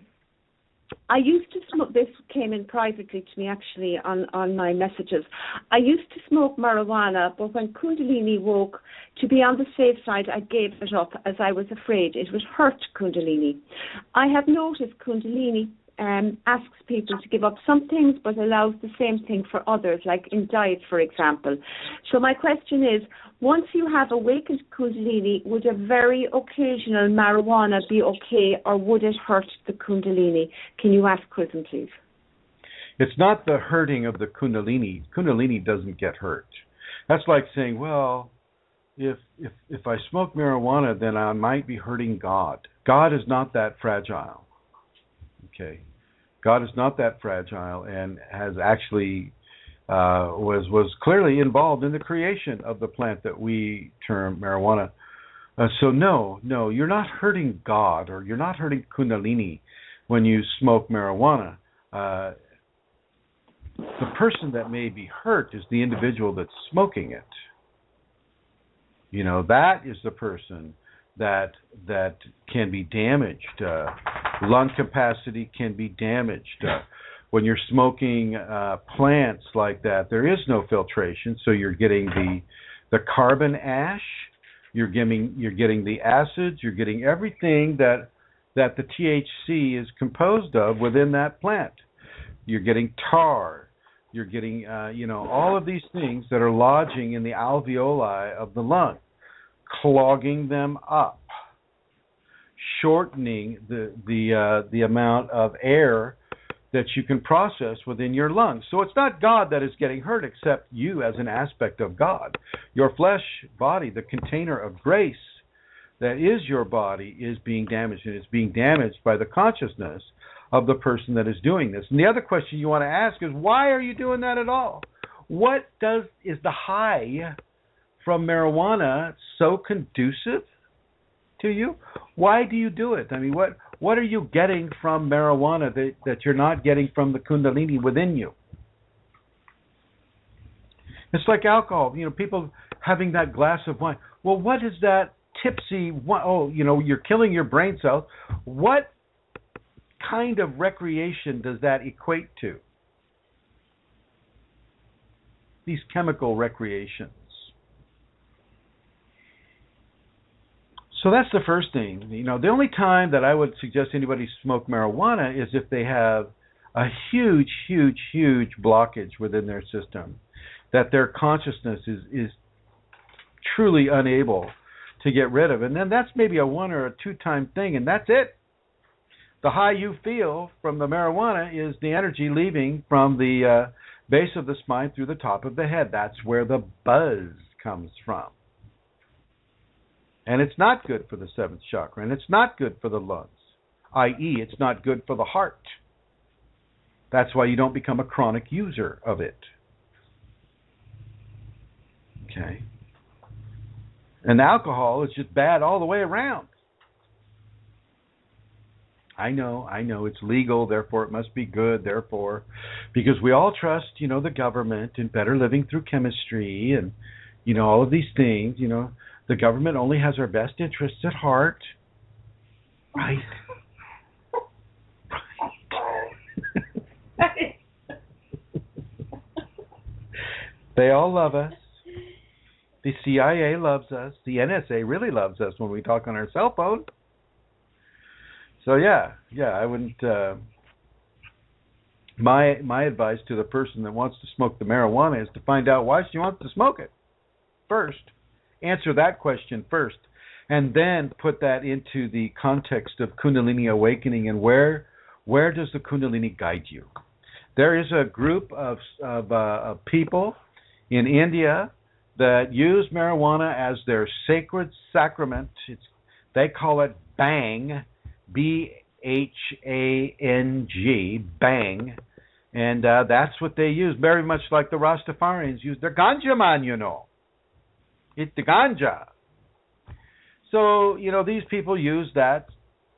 I used to smoke, this came in privately to me actually on my messages. I used to smoke marijuana, but when Kundalini woke, to be on the safe side, I gave it up as I was afraid it would hurt Kundalini. I have noticed Kundalini asks people to give up some things but allows the same thing for others, like in diet, for example. So my question is, once you have awakened Kundalini, would a very occasional marijuana be okay, or would it hurt the Kundalini? Can you ask Chrism, please? It's not the hurting of the Kundalini. Kundalini doesn't get hurt. That's like saying, well, if I smoke marijuana, then I might be hurting God. God is not that fragile. Okay, God is not that fragile, and has actually was clearly involved in the creation of the plant that we term marijuana. So no, you're not hurting God, or you're not hurting Kundalini when you smoke marijuana. The person that may be hurt is the individual that's smoking it. You know, that is the person that can be damaged. Lung capacity can be damaged. When you're smoking plants like that, there is no filtration, so you're getting the carbon ash, you're getting the acids, you're getting everything that the THC is composed of within that plant. You're getting tar. You're getting all of these things that are lodging in the alveoli of the lung, clogging them up, shortening the amount of air that you can process within your lungs. So it's not God that is getting hurt, except you as an aspect of God. Your flesh body, the container of grace that is your body, is being damaged, and it's being damaged by the consciousness of the person that is doing this. And the other question you want to ask is, why are you doing that at all? Is the high from marijuana so conducive to you? Why do you do it? I mean, what are you getting from marijuana that you're not getting from the Kundalini within you? It's like alcohol. People having that glass of wine. Well, what is that tipsy wine? Oh, you're killing your brain cells. What kind of recreation does that equate to? These chemical recreations. So that's the first thing. The only time that I would suggest anybody smoke marijuana is if they have a huge, huge, huge blockage within their system, that their consciousness is truly unable to get rid of. And then that's maybe a 1 or a 2 time thing, and that's it. The high you feel from the marijuana is the energy leaving from the base of the spine through the top of the head. That's where the buzz comes from. And it's not good for the 7th chakra, and it's not good for the lungs, i.e., it's not good for the heart. That's why you don't become a chronic user of it. Okay? And alcohol is just bad all the way around. I know, it's legal, therefore it must be good, because we all trust, the government and better living through chemistry and, all of these things, the government only has our best interests at heart. Right. They all love us. The CIA loves us. The NSA really loves us when we talk on our cell phone. So yeah, I wouldn't. My advice to the person that wants to smoke the marijuana is to find out why she wants to smoke it first. Answer that question first, and then put that into the context of Kundalini awakening and where does the Kundalini guide you? There is a group of people in India that use marijuana as their sacred sacrament. They call it Bhang, Bhang, Bhang, and that's what they use, very much like the Rastafarians use their ganja man, It's the ganja. So, these people use that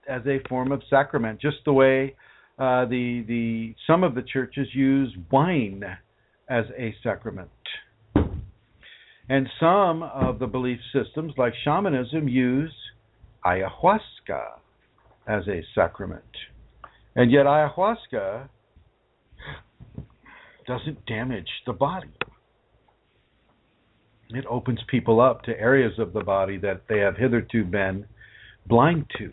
as a form of sacrament, just the way some of the churches use wine as a sacrament. And some of the belief systems, like shamanism, use ayahuasca as a sacrament. And yet ayahuasca doesn't damage the body. It opens people up to areas of the body that they have hitherto been blind to.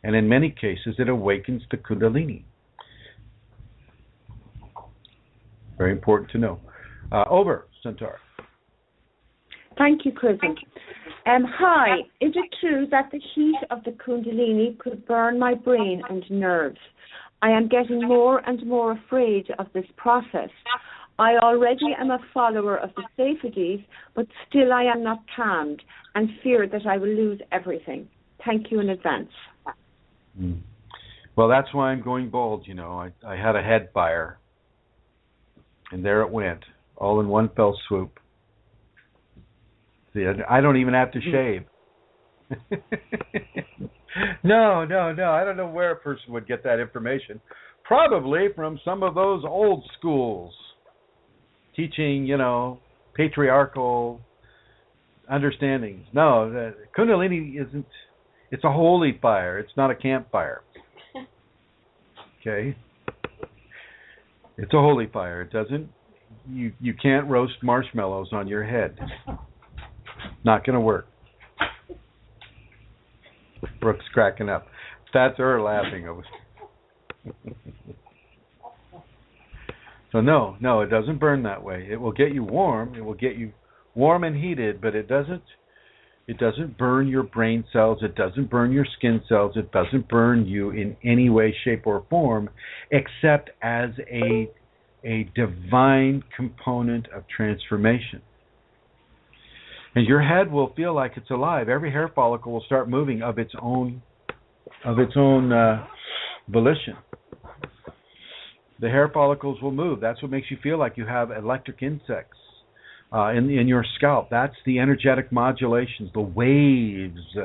And in many cases, it awakens the Kundalini. Very important to know. Over, Centaur. Thank you, Chrism. Hi, is it true that the heat of the Kundalini could burn my brain and nerves? I am getting more and more afraid of this process. I already am a follower of the safeties, but still I am not calmed and fear that I will lose everything. Thank you in advance. Well, that's why I'm going bald. I had a head fire, and there it went, all in one fell swoop. See, I don't even have to shave. No. I don't know where a person would get that information. Probably from some of those old schools teaching, patriarchal understandings. No, Kundalini isn't. It's a holy fire. It's not a campfire. Okay? It's a holy fire. It doesn't. You can't roast marshmallows on your head. Not going to work. Brooke's cracking up. That's her laughing. So no, it doesn't burn that way. It will get you warm. It will get you warm and heated, but it doesn't burn your brain cells. It doesn't burn your skin cells. It doesn't burn you in any way, shape, or form, except as a divine component of transformation. And your head will feel like it's alive. Every hair follicle will start moving of its own volition. The hair follicles will move. That's what makes you feel like you have electric insects in your scalp. That's the energetic modulations. The waves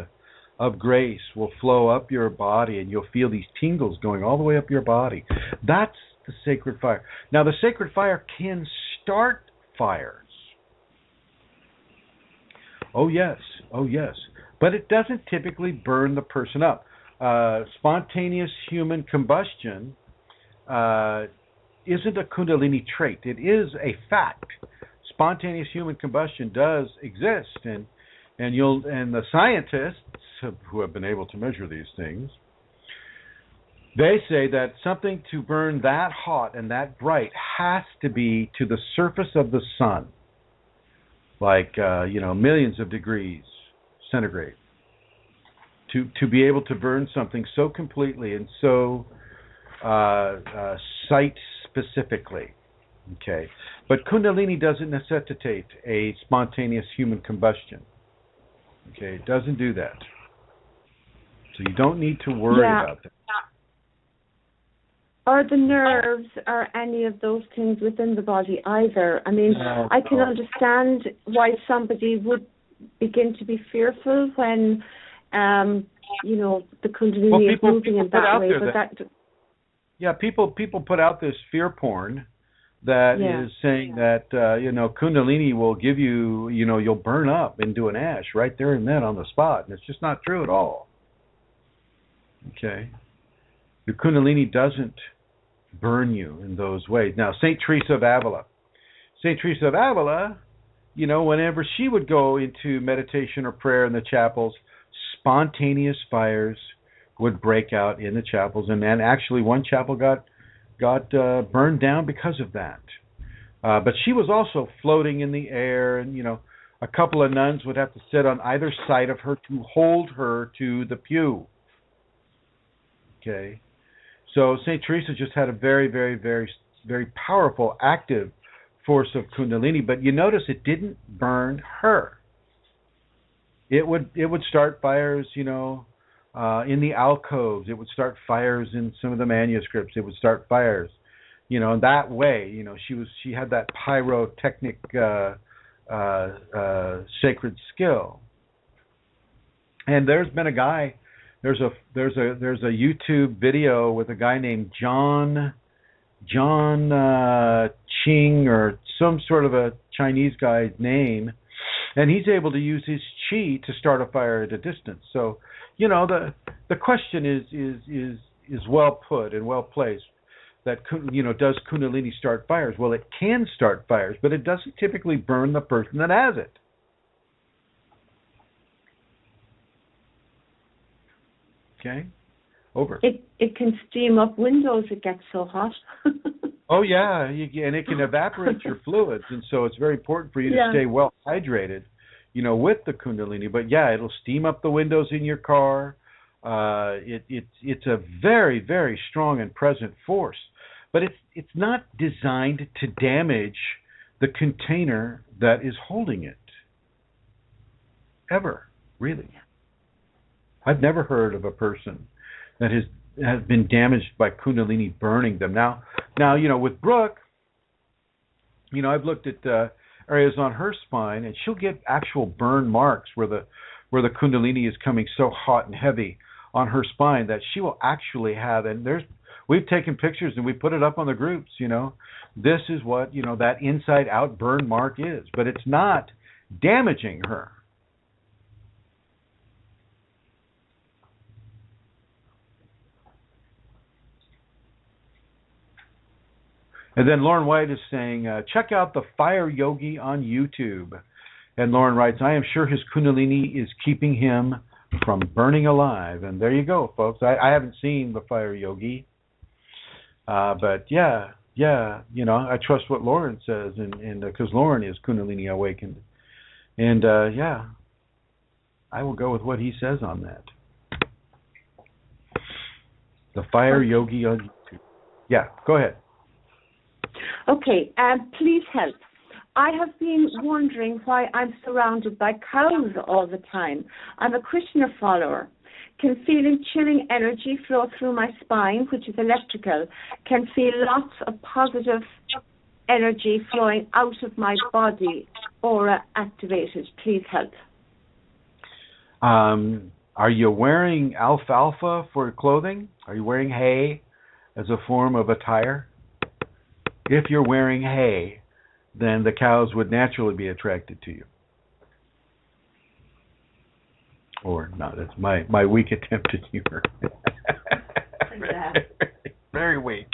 of grace will flow up your body, and you'll feel these tingles going all the way up your body. That's the sacred fire. Now, the sacred fire can start fires. Oh, yes. But it doesn't typically burn the person up. Spontaneous human combustion isn't a Kundalini trait. It is a fact. Spontaneous human combustion does exist, and the scientists who have been able to measure these things, they say that something to burn that hot and that bright has to be to the surface of the sun, like millions of degrees centigrade, to be able to burn something so completely and so site specifically. Okay, but Kundalini doesn't necessitate a spontaneous human combustion. Okay, it doesn't do that. So you don't need to worry about that. Or the nerves or any of those things within the body either. I mean, I can understand why somebody would begin to be fearful when, the Kundalini is moving in that way. People put out this fear porn that is saying that, Kundalini will give you, you'll burn up into an ash right there and then on the spot. And it's just not true at all. Okay? The Kundalini doesn't burn you in those ways. Now, St. Teresa of Avila, whenever she would go into meditation or prayer in the chapels, spontaneous fires would break out in the chapels, and then actually one chapel got burned down because of that. But she was also floating in the air, and a couple of nuns would have to sit on either side of her to hold her to the pew. Okay. So St. Teresa just had a very, very, very, very powerful, active force of Kundalini, but you notice it didn't burn her. It would start fires, in the alcoves. It would start fires in some of the manuscripts. It would start fires, that way. She had that pyrotechnic sacred skill. And there's been a guy. There's a YouTube video with a guy named John Ching, or some sort of a Chinese guy's name, and he's able to use his chi to start a fire at a distance. So, the question is well put and well placed. That does Kundalini start fires? Well, it can start fires, but it doesn't typically burn the person that has it. Okay, over. It can steam up windows. It gets so hot. Oh yeah, and it can evaporate your fluids, and so it's very important for you to stay well hydrated, with the Kundalini. But yeah, it'll steam up the windows in your car. It's a very, very strong and present force, but it's not designed to damage the container that is holding it. Ever, really. I've never heard of a person that has been damaged by Kundalini burning them. Now, with Brooke, I've looked at areas on her spine, and she'll get actual burn marks where the Kundalini is coming so hot and heavy on her spine that she will actually have. And we've taken pictures and we put it up on the groups. This is what that inside out burn mark is, but it's not damaging her. And then Lauren White is saying, check out the Fire Yogi on YouTube. And Lauren writes, I am sure his Kundalini is keeping him from burning alive. And there you go, folks. I haven't seen the Fire Yogi. But yeah, I trust what Lauren says, and because Lauren is Kundalini awakened. And I will go with what he says on that. The Fire Yogi on YouTube. Yeah, go ahead. Okay, please help. I have been wondering why I'm surrounded by cows all the time. I'm a Krishna follower. Can feel chilling energy flow through my spine, which is electrical. Can feel lots of positive energy flowing out of my body, aura activated. Please help. Are you wearing alfalfa for clothing? Are you wearing hay as a form of attire? If you're wearing hay, then the cows would naturally be attracted to you. Or not, that's my weak attempt at humor. Very weak.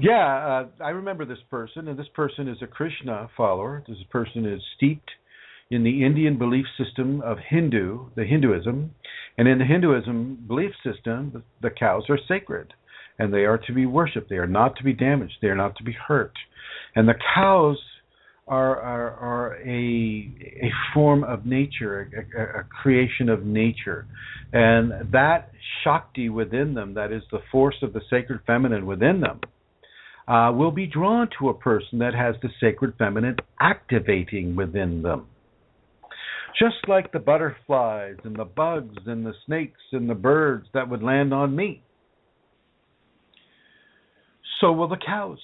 I remember this person, and this person is a Krishna follower. This person is steeped in the Indian belief system of Hinduism. And in the Hinduism belief system, the cows are sacred. And they are to be worshipped. They are not to be damaged. They are not to be hurt. And the cows are a form of nature, a creation of nature. And that Shakti within them, that is the force of the sacred feminine within them, will be drawn to a person that has the sacred feminine activating within them. Just like the butterflies and the bugs and the snakes and the birds that would land on me. So will the cows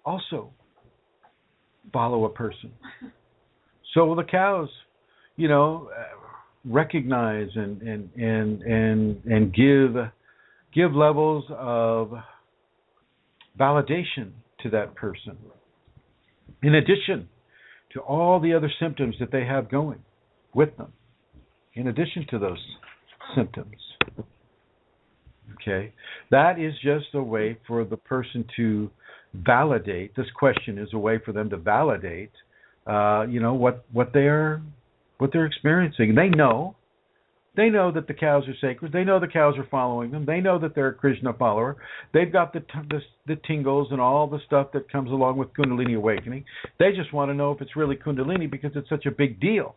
also follow a person. So will the cows, recognize and give levels of validation to that person, in addition to all the other symptoms that they have going with them, in addition to those symptoms. Okay, that is just a way for the person to validate. This question is a way for them to validate, what they're experiencing. They know They know that the cows are sacred. They know the cows are following them. They know that they're a Krishna follower. They've got the tingles and all the stuff that comes along with Kundalini awakening. They just want to know if it's really Kundalini because it's such a big deal.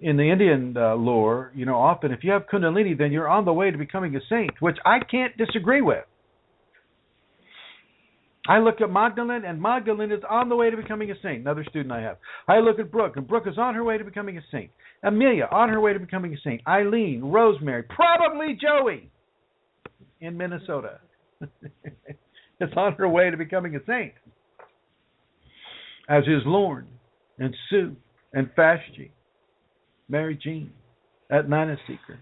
In the Indian lore, often if you have Kundalini, then you're on the way to becoming a saint, which I can't disagree with. I look at Magdalene, and Magdalene is on the way to becoming a saint, another student I have. I look at Brooke, and Brooke is on her way to becoming a saint. Amelia, on her way to becoming a saint. Eileen, Rosemary, probably Joey in Minnesota is on her way to becoming a saint. As is Lorne, and Sue, and Fashji, Mary Jean, Atlanta Seeker.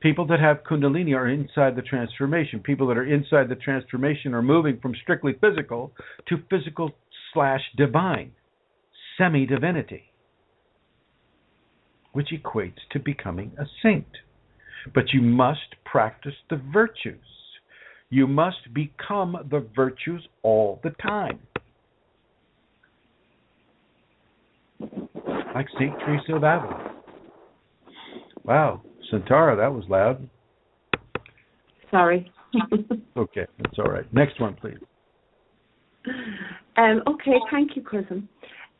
People that have Kundalini are inside the transformation. People that are inside the transformation are moving from strictly physical to physical/divine, semi-divinity, which equates to becoming a saint. But you must practice the virtues. You must become the virtues all the time. Like St. Teresa of Avila. Wow. Santara, that was loud. Sorry. Okay, that's all right. Next one, please. Okay, thank you, Chrism.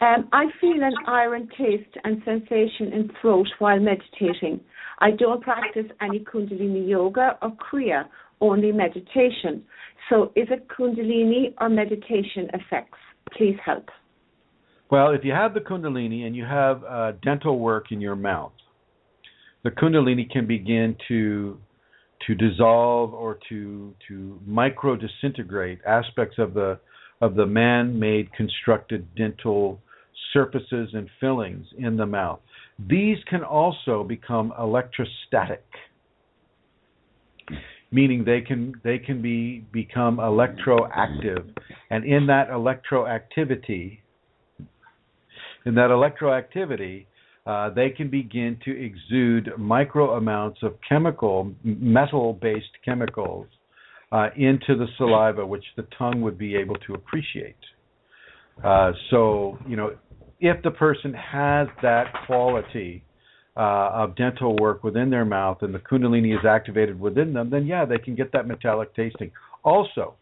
I feel an iron taste and sensation in throat while meditating. I don't practice any Kundalini yoga or Kriya, only meditation. So is it Kundalini or meditation effects? Please help. Well, if you have the Kundalini and you have dental work in your mouth, the Kundalini can begin to dissolve or to micro disintegrate aspects of the man-made constructed dental surfaces and fillings in the mouth. These can also become electrostatic, meaning they can become electroactive, and in that electroactivity, they can begin to exude micro amounts of metal-based chemicals into the saliva, which the tongue would be able to appreciate. So, if the person has that quality of dental work within their mouth and the Kundalini is activated within them, then yeah, they can get that metallic tasting. Also,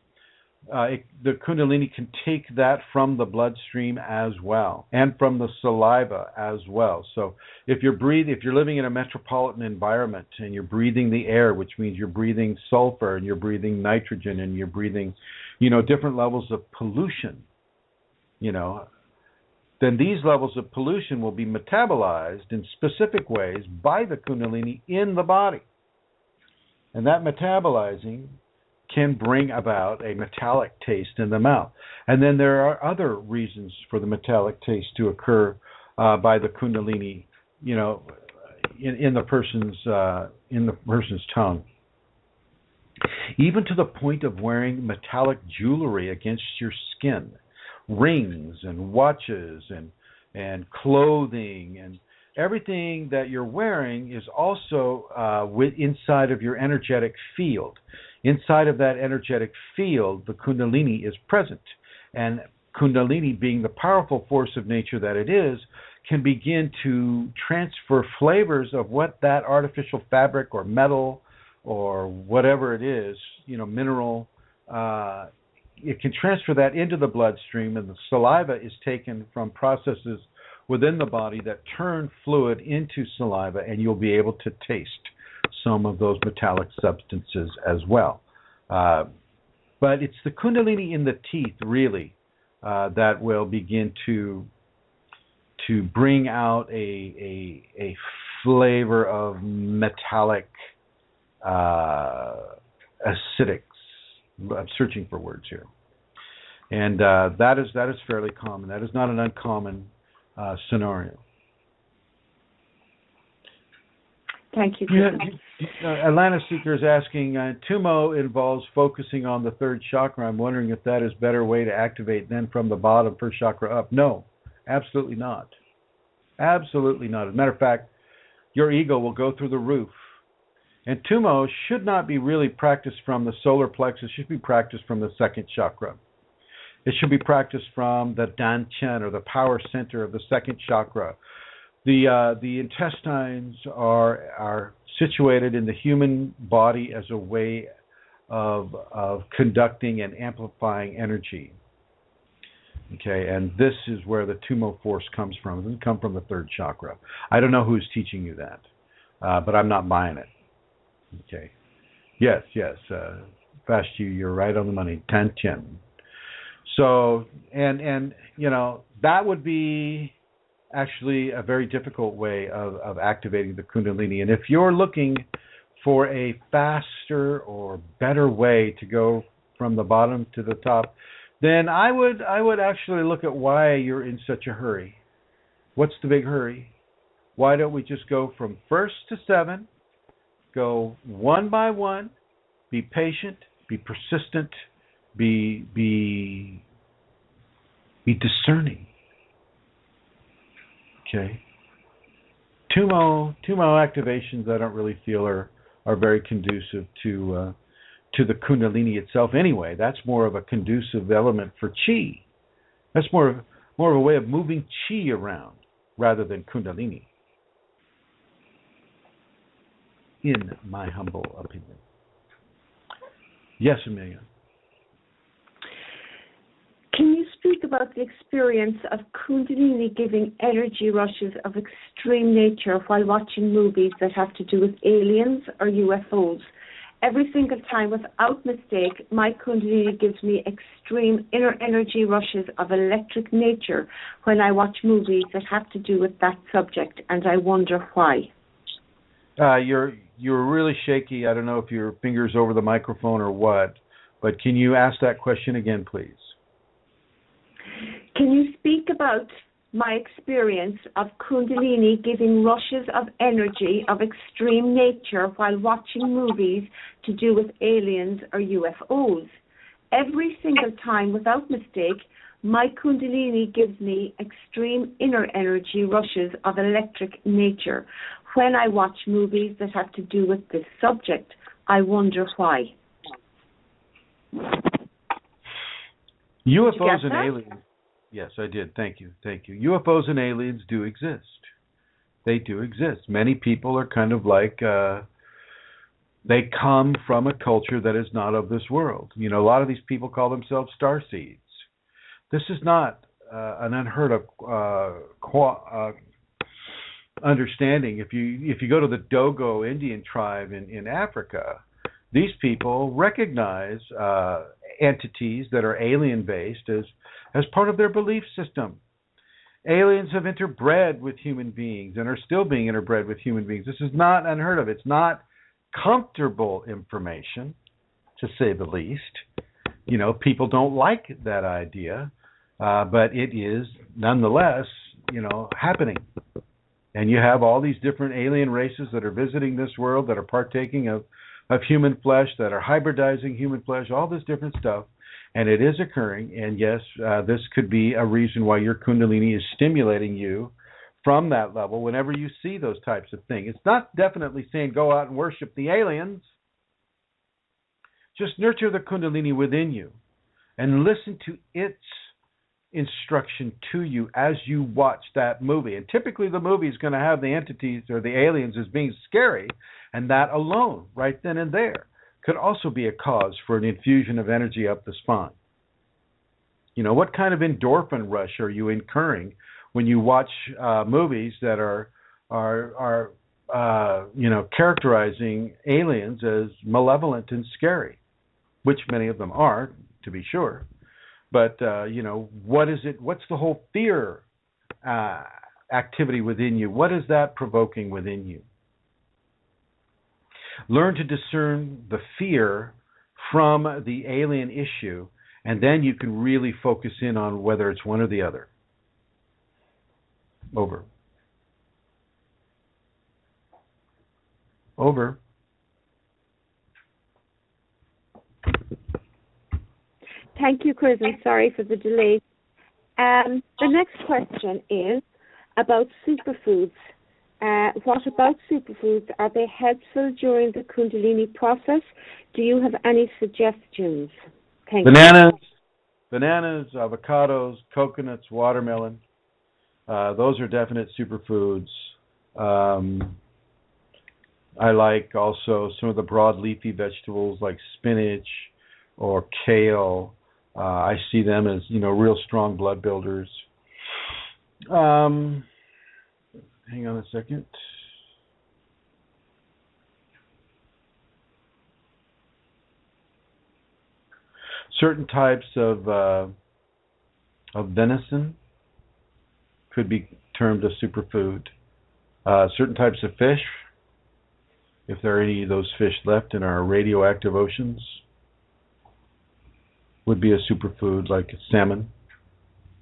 the Kundalini can take that from the bloodstream as well, and from the saliva as well. So if you're living in a metropolitan environment and you're breathing the air, which means you're breathing sulfur and you're breathing nitrogen and you're breathing, different levels of pollution, then these levels of pollution will be metabolized in specific ways by the Kundalini in the body. And that metabolizing can bring about a metallic taste in the mouth. And then there are other reasons for the metallic taste to occur by the Kundalini, in the person's tongue. Even to the point of wearing metallic jewelry against your skin, rings and watches and clothing and everything that you're wearing is also inside of your energetic field. Inside of that energetic field, the Kundalini is present. And Kundalini, being the powerful force of nature that it is, can begin to transfer flavors of what that artificial fabric or metal or whatever it is, mineral, it can transfer that into the bloodstream, and the saliva is taken from processes within the body that turn fluid into saliva, and you'll be able to taste some of those metallic substances as well. But it's the Kundalini in the teeth, really, that will begin to bring out a flavor of metallic acidics. I'm searching for words here. And that is fairly common. That is not an uncommon scenario. Thank you. Atlanta Seeker is asking, Tumo involves focusing on the third chakra. I'm wondering if that is a better way to activate than from the bottom, first chakra up. No, absolutely not. Absolutely not. As a matter of fact, your ego will go through the roof. And Tumo should not be really practiced from the solar plexus. It should be practiced from the second chakra. It should be practiced from the Danchen, or the power center of the second chakra, The intestines are situated in the human body as a way of conducting and amplifying energy. Okay, and this is where the Tumo force comes from. It doesn't come from the third chakra. I don't know who's teaching you that, but I'm not buying it. Okay. Yes. Fast you're right on the money. 10-10. So, and that would be actually a very difficult way of activating the Kundalini. And if you're looking for a faster or better way to go from the bottom to the top, then I would actually look at why you're in such a hurry. What's the big hurry? Why don't we just go from 1st to 7, go one by one, be patient, be persistent, be discerning. Okay. Tumo activations I don't really feel are very conducive to the Kundalini itself anyway. That's more of a conducive element for chi. That's more of a way of moving chi around rather than Kundalini, in my humble opinion. Yes, Amelia. Can you speak about the experience of Kundalini giving energy rushes of extreme nature while watching movies that have to do with aliens or UFOs? Every single time, without mistake, my Kundalini gives me extreme inner energy rushes of electric nature when I watch movies that have to do with that subject, and I wonder why. You're really shaky. I don't know if your finger's over the microphone or what, but can you ask that question again, please? Can you speak about my experience of Kundalini giving rushes of energy of extreme nature while watching movies to do with aliens or UFOs? Every single time, without mistake, my Kundalini gives me extreme inner energy rushes of electric nature when I watch movies that have to do with this subject. I wonder why. UFOs and aliens. Yes, I did. Thank you. UFOs and aliens do exist. They do exist. Many people are kind of like, they come from a culture that is not of this world. A lot of these people call themselves starseeds. This is not an unheard of understanding. If you go to the Dogo Indian tribe in Africa, these people recognize entities that are alien-based as part of their belief system. Aliens have interbred with human beings and are still being interbred with human beings. This is not unheard of. It's not comfortable information, to say the least. People don't like that idea, but it is nonetheless, happening. And you have all these different alien races that are visiting this world, that are partaking of human flesh, that are hybridizing human flesh, all this different stuff. And it is occurring. And yes, this could be a reason why your Kundalini is stimulating you from that level whenever you see those types of things. It's not definitely saying go out and worship the aliens. Just nurture the Kundalini within you and listen to its instruction to you as you watch that movie. And typically the movie is going to have the entities or the aliens as being scary, and that alone, right then and there, could also be a cause for an infusion of energy up the spine. What kind of endorphin rush are you incurring when you watch movies that are characterizing aliens as malevolent and scary, which many of them are, to be sure. But what is it? What's the whole fear activity within you? What is that provoking within you? Learn to discern the fear from the alien issue, and then you can really focus in on whether it's one or the other. Over. Thank you, Chrism. Sorry for the delay. The next question is about superfoods. What about superfoods? Are they helpful during the Kundalini process? Do you have any suggestions? Thank you. Bananas, avocados, coconuts, watermelon. Those are definite superfoods. I like also some of the broad leafy vegetables like spinach or kale. I see them as, real strong blood builders. Hang on a second. Certain types of venison could be termed a superfood. Certain types of fish, if there are any of those fish left in our radioactive oceans, would be a superfood, like salmon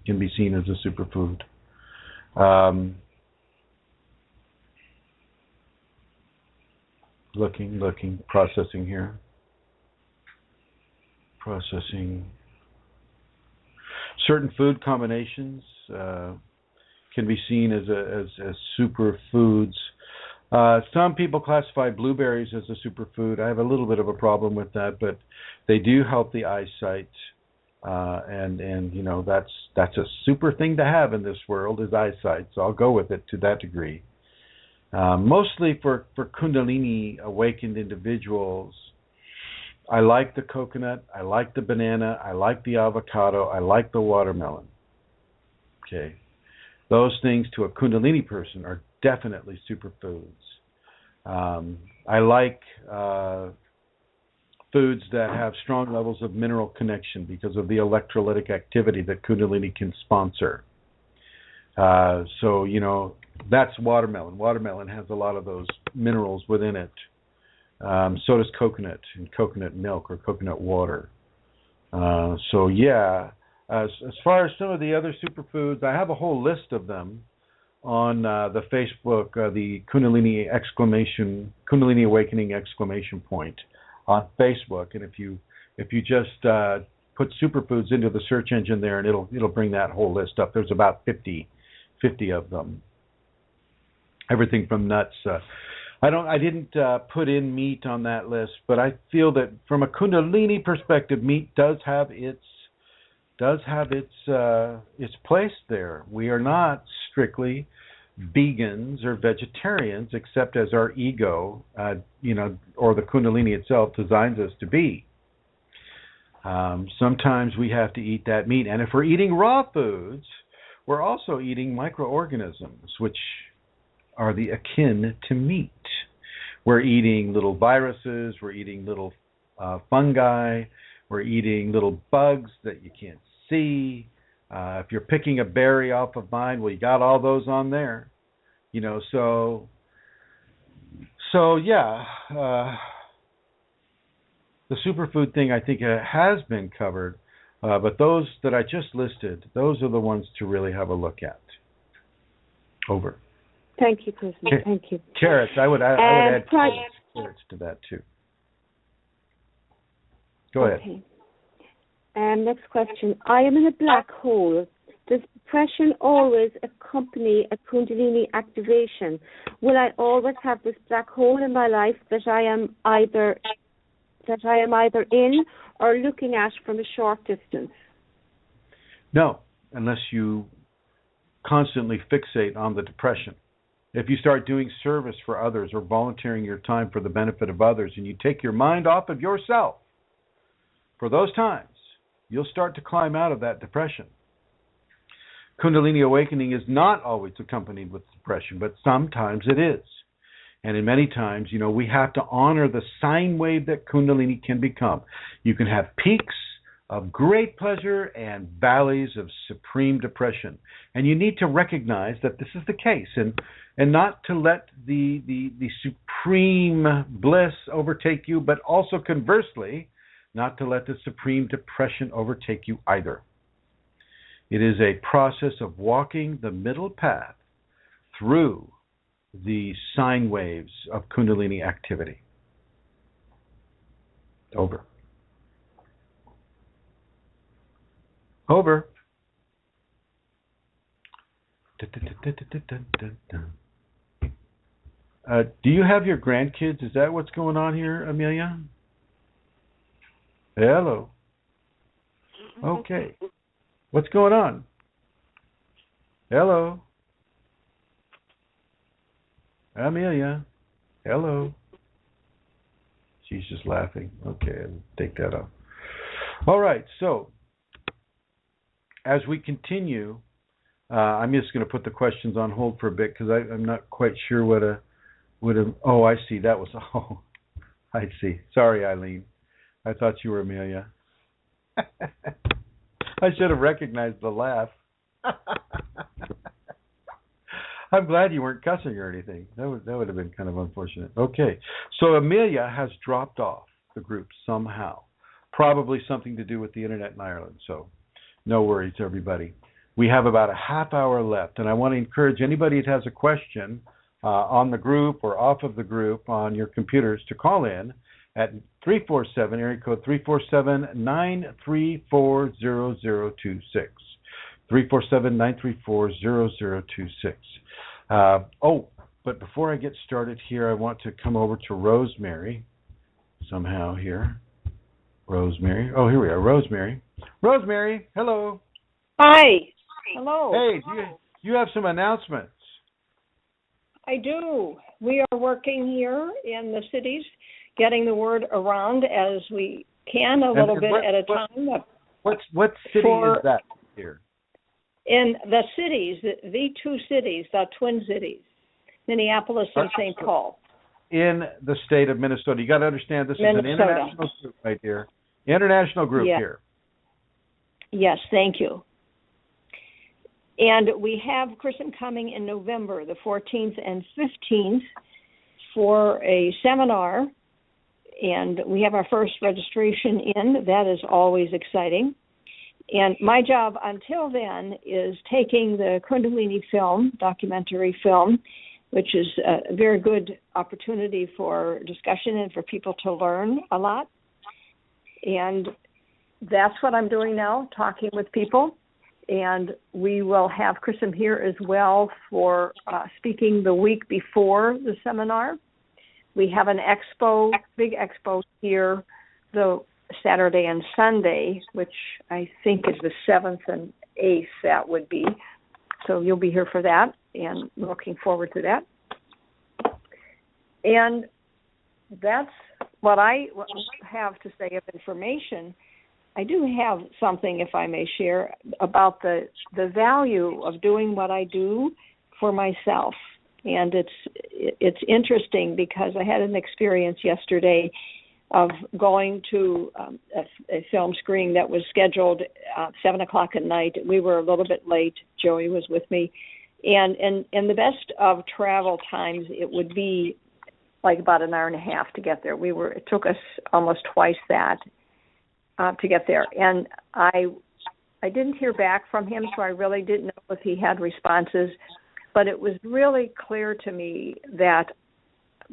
can be seen as a superfood. Looking, processing here. Processing. Certain food combinations can be seen as superfoods. Some people classify blueberries as a superfood. I have a little bit of a problem with that, but they do help the eyesight, and that's a super thing to have in this world is eyesight. So I'll go with it to that degree. Mostly for Kundalini awakened individuals, I like the coconut, I like the banana, I like the avocado, I like the watermelon. Okay. Those things to a Kundalini person are definitely superfoods. I like foods that have strong levels of mineral connection because of the electrolytic activity that Kundalini can sponsor. So, that's watermelon. Watermelon has a lot of those minerals within it. So does coconut and coconut milk or coconut water. As far as some of the other superfoods, I have a whole list of them on the Facebook, the Kundalini Awakening exclamation point on Facebook, and if you just put superfoods into the search engine there, and it'll bring that whole list up. There's about 50 of them. Everything from nuts. I didn't put in meat on that list, but I feel that from a Kundalini perspective, meat does have its place there. We are not strictly vegans or vegetarians, except as our ego, or the Kundalini itself designs us to be. Sometimes we have to eat that meat, and if we're eating raw foods, we're also eating microorganisms, which are the akin to meat. We're eating little viruses, we're eating little fungi, we're eating little bugs that you can't see. If you're picking a berry off of mine, well, you got all those on there. The superfood thing, I think, has been covered, but those that I just listed, those are the ones to really have a look at. Over. Thank you, Chrism. Thank you. Carrots, I would add carrots to that too. Go ahead. Okay. Next question. I am in a black hole. Does depression always accompany a Kundalini activation? Will I always have this black hole in my life that I am either in or looking at from a short distance? No, unless you constantly fixate on the depression. If you start doing service for others or volunteering your time for the benefit of others, and you take your mind off of yourself for those times, you'll start to climb out of that depression. Kundalini awakening is not always accompanied with depression, but sometimes it is. And in many times, we have to honor the sine wave that Kundalini can become. You can have peaks of great pleasure and valleys of supreme depression. And you need to recognize that this is the case, and not to let the supreme bliss overtake you, but also conversely, not to let the supreme depression overtake you either. It is a process of walking the middle path through the sine waves of Kundalini activity. Over. Over. Do you have your grandkids? Is that what's going on here, Amelia? Hello. Okay. What's going on? Hello. Amelia, hello. She's just laughing. Okay, I'll take that off. All right, so as we continue, I'm just going to put the questions on hold for a bit because I'm not quite sure what a. Oh, I see. That was. Oh, I see. Sorry, Eileen. I thought you were Amelia. I should have recognized the laugh. I'm glad you weren't cussing or anything. That would have been kind of unfortunate. Okay, so Amelia has dropped off the group somehow. Probably something to do with the internet in Ireland. So no worries, everybody. We have about a half hour left, and I want to encourage anybody that has a question on the group or off of the group on your computers to call in at 347, area code 347-934-0026. 347-934-0026. But before I get started here, I want to come over to Rosemary somehow here. Rosemary. Oh, here we are. Rosemary. Rosemary, hello. Hi. Hello. Hey, you have some announcements. I do. We are working here in the cities, getting the word around as we can, a little bit at a time. What city is that here? In the cities, the two cities, the twin cities, Minneapolis and St. Paul. In the state of Minnesota. You got to understand this is an international group right here. International group here. Yes, thank you. And we have Chrism coming in November, the 14th and 15th, for a seminar. And we have our first registration in. That is always exciting. And my job until then is taking the Kundalini film, documentary film, which is a very good opportunity for discussion and for people to learn a lot. And that's what I'm doing now, talking with people. And we will have Chrism here as well for speaking the week before the seminar. We have an expo, big expo here, the Saturday and Sunday, which I think is the 7th and 8th, that would be. So you'll be here for that, and looking forward to that. And that's what I have to say of information. I do have something, if I may share, about the value of doing what I do for myself. And it's interesting because I had an experience yesterday of going to a film screening that was scheduled 7 o'clock at night. We were a little bit late. Joey was with me. And in the best of travel times, it would be like about an hour and a half to get there. It took us almost twice that to get there. And I didn't hear back from him, so I really didn't know if he had responses. But it was really clear to me that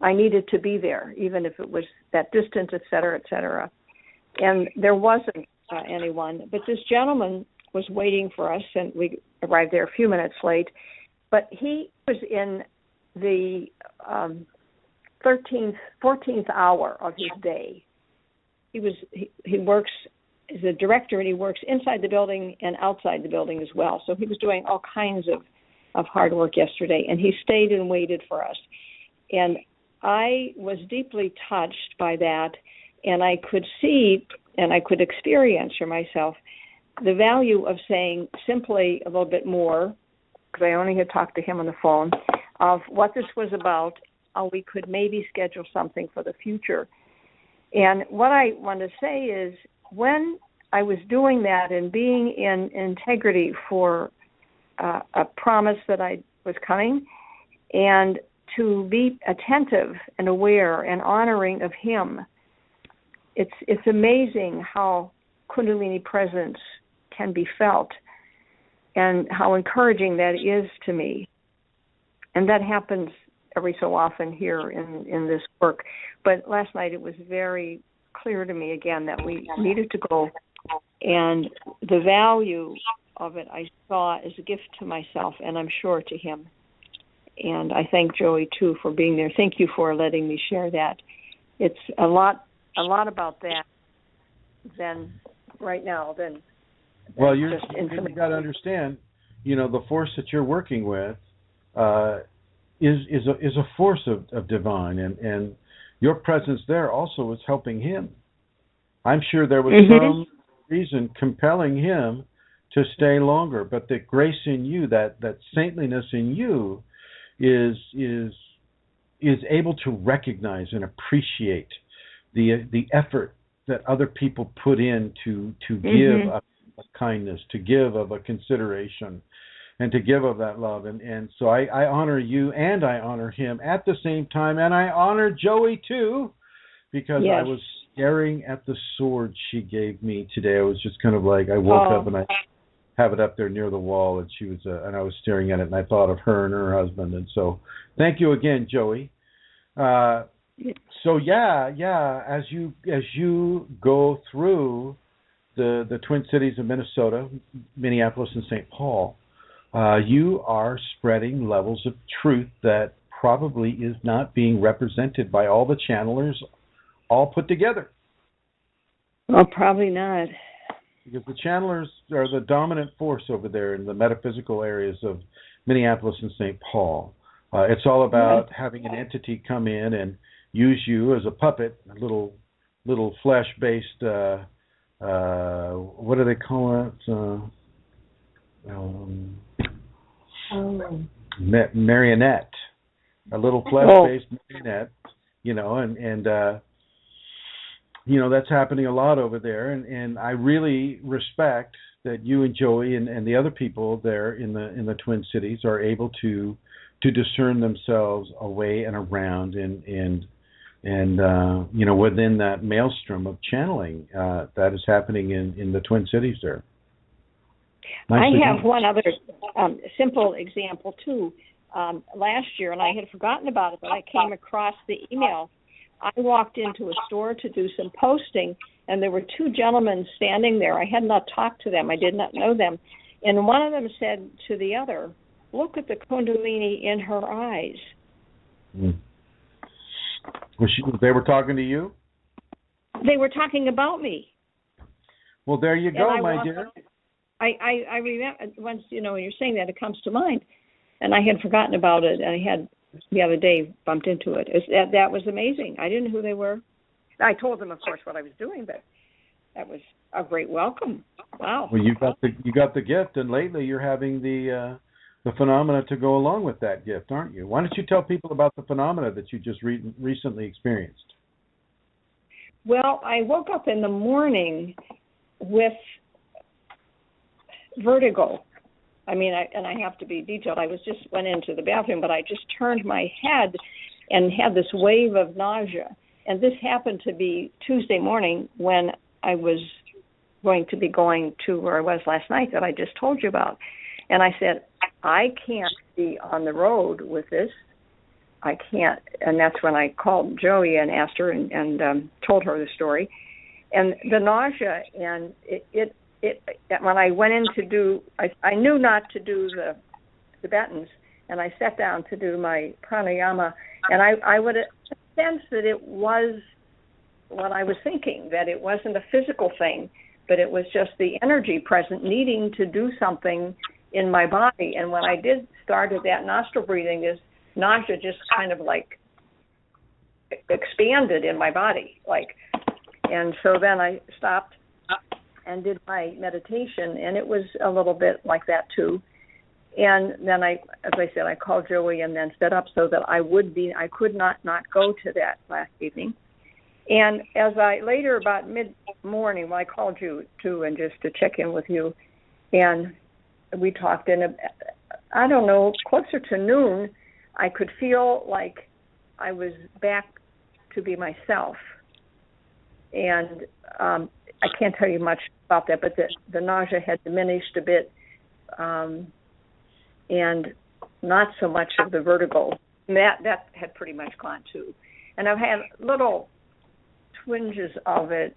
I needed to be there, even if it was that distance, et cetera, et cetera. And there wasn't anyone. But this gentleman was waiting for us, and we arrived there a few minutes late. But he was in the 14th hour of his day. He works as a director, and he works inside the building and outside the building as well. So he was doing all kinds of hard work yesterday, and he stayed and waited for us. And I was deeply touched by that, and I could see and I could experience for myself the value of saying simply a little bit more, because I only had talked to him on the phone, of what this was about, how we could maybe schedule something for the future. And what I want to say is when I was doing that and being in integrity for a promise that I was coming, and to be attentive and aware and honoring of him, it's amazing how Kundalini presence can be felt and how encouraging that is to me. And that happens every so often here in this work. But last night it was very clear to me again that we needed to go, and the value of it I saw as a gift to myself, and I'm sure to him. And I thank Joey too for being there. Thank you for letting me share that. It's a lot about that than right now. Well, you got to understand, the force that you're working with is a force of divine, and your presence there also is helping him. I'm sure there was some reason compelling him to stay longer, but the grace in you, that saintliness in you, is able to recognize and appreciate the effort that other people put in to give of kindness, to give of a consideration, and to give of that love. And so I honor you, and I honor him at the same time, and I honor Joey too, because I was staring at the sword she gave me today. I was just kind of like, I woke up and I have it up there near the wall, and she was and I was staring at it, and I thought of her and her husband. And so thank you again, Joey. So as you go through the Twin Cities of Minnesota, Minneapolis and St. Paul, you are spreading levels of truth that probably is not being represented by all the channelers all put together. Well, probably not. Because the channelers are the dominant force over there in the metaphysical areas of Minneapolis and St. Paul. It's all about having an entity come in and use you as a puppet, a little flesh-based, what do they call it? Marionette. A little flesh-based marionette, and that's happening a lot over there, and I really respect that you and Joey and the other people there in the Twin Cities are able to discern themselves away and around and within that maelstrom of channeling that is happening in the Twin Cities there. Nicely I have done. one other simple example too. Last year, and I had forgotten about it, but I came across the email. I walked into a store to do some posting, and there were two gentlemen standing there. I had not talked to them. I did not know them. And one of them said to the other, "Look at the Kundalini in her eyes." They were talking to you? They were talking about me. Well, there you go, my dear. I remember, once, when you're saying that, it comes to mind. And I had forgotten about it, and I had the other day bumped into it. That was amazing. I didn't know who they were. I told them, of course, what I was doing, but that was a great welcome. Wow. Well, you got the gift, and lately you're having the phenomena to go along with that gift, aren't you? Why don't you tell people about the phenomena that you just recently experienced? Well, I woke up in the morning with vertigo. I mean, I have to be detailed. I went into the bathroom, but I just turned my head and had this wave of nausea. And this happened to be Tuesday morning when I was going to be going to where I was last night that I just told you about. And I said, I can't be on the road with this. I can't. And that's when I called Joey and asked her and told her the story. And the nausea, and it when I went in to do, I knew not to do the Tibetans, and I sat down to do my pranayama, and I would sense that it was what I was thinking, that it wasn't a physical thing, but it was just the energy present needing to do something in my body. And when I did started that nostril breathing, this nausea just kind of like expanded in my body, and so then I stopped and did my meditation, and it was a little bit like that too. And then as I said, I called Joey and then set up so that I could not go to that last evening. And as I later about mid-morning, I called you too, and just to check in with you, and we talked, and I don't know, closer to noon, I could feel like I was back to be myself. And I can't tell you much about that, but the nausea had diminished a bit, and not so much of the vertigo. That had pretty much gone too. And I've had little twinges of it,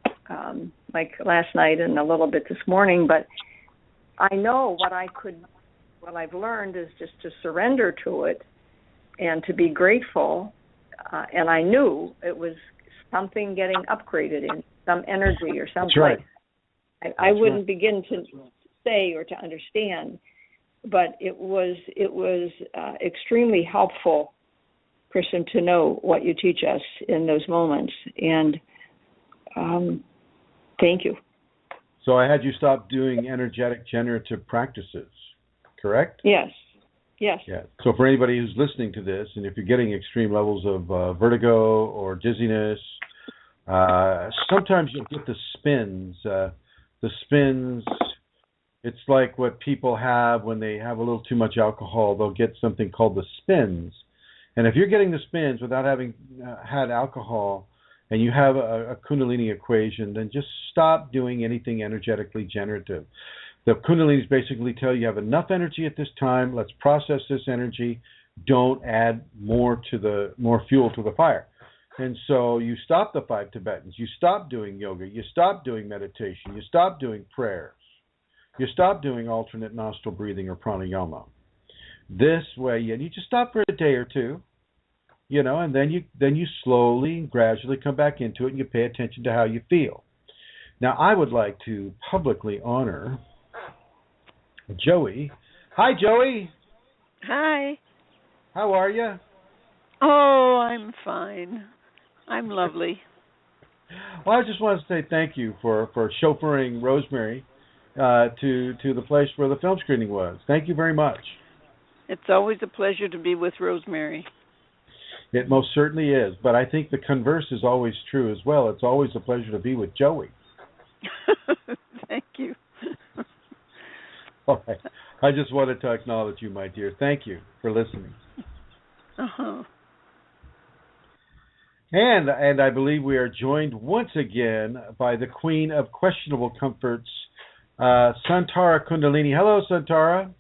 like last night and a little bit this morning, but I know what I've learned is just to surrender to it and to be grateful, and I knew it was something getting upgraded in some energy or something. That's right. I wouldn't begin to say or to understand, but it was extremely helpful, Chrism, to know what you teach us in those moments. And thank you. So I had you stop doing energetic generative practices, correct? Yes. Yes. Yeah. So for anybody who's listening to this, and if you're getting extreme levels of vertigo or dizziness, sometimes you'll get the spins. The spins, it's like what people have when they have a little too much alcohol. They'll get something called the spins. And if you're getting the spins without having had alcohol, and you have a Kundalini equation, then just stop doing anything energetically generative. The Kundalinis basically tell you have enough energy at this time. Let's process this energy. Don't add more fuel to the fire. And so you stop the 5 Tibetans. You stop doing yoga. You stop doing meditation. You stop doing prayers. You stop doing alternate nostril breathing or pranayama. This way, and you just stop for a day or two. And then you slowly and gradually come back into it, and you pay attention to how you feel. Now, I would like to publicly honor Joey. Hi, Joey. Hi. How are you? Oh, I'm fine. I'm lovely. Well, I just want to say thank you for chauffeuring Rosemary to the place where the film screening was. Thank you very much. It's always a pleasure to be with Rosemary. It most certainly is, but I think the converse is always true as well. It's always a pleasure to be with Joey. Thank you. All right. I just wanted to acknowledge you, my dear. Thank you for listening. Uh-huh. And I believe we are joined once again by the Queen of Questionable Comforts, Santara Kundalini. Hello, Santara.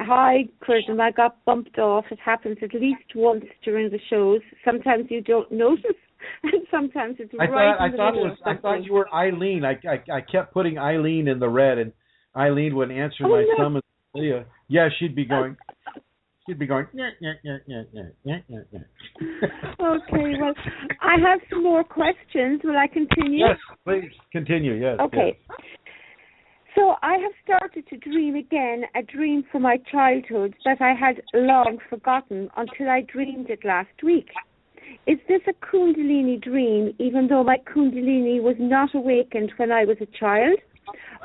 Hi, Chrism. I got bumped off. It happens at least once during the shows. Sometimes you don't notice, and sometimes it's in the middle of something. I thought you were Eileen. I kept putting Eileen in the red, and Eileen would answer my summons. Yeah, she'd be going. Yeah. Okay, well, I have some more questions. Will I continue? Yes, please continue. Yes. Okay. Yes. So I have started to dream again, a dream from my childhood that I had long forgotten until I dreamed it last week. Is this a Kundalini dream, even though my Kundalini was not awakened when I was a child?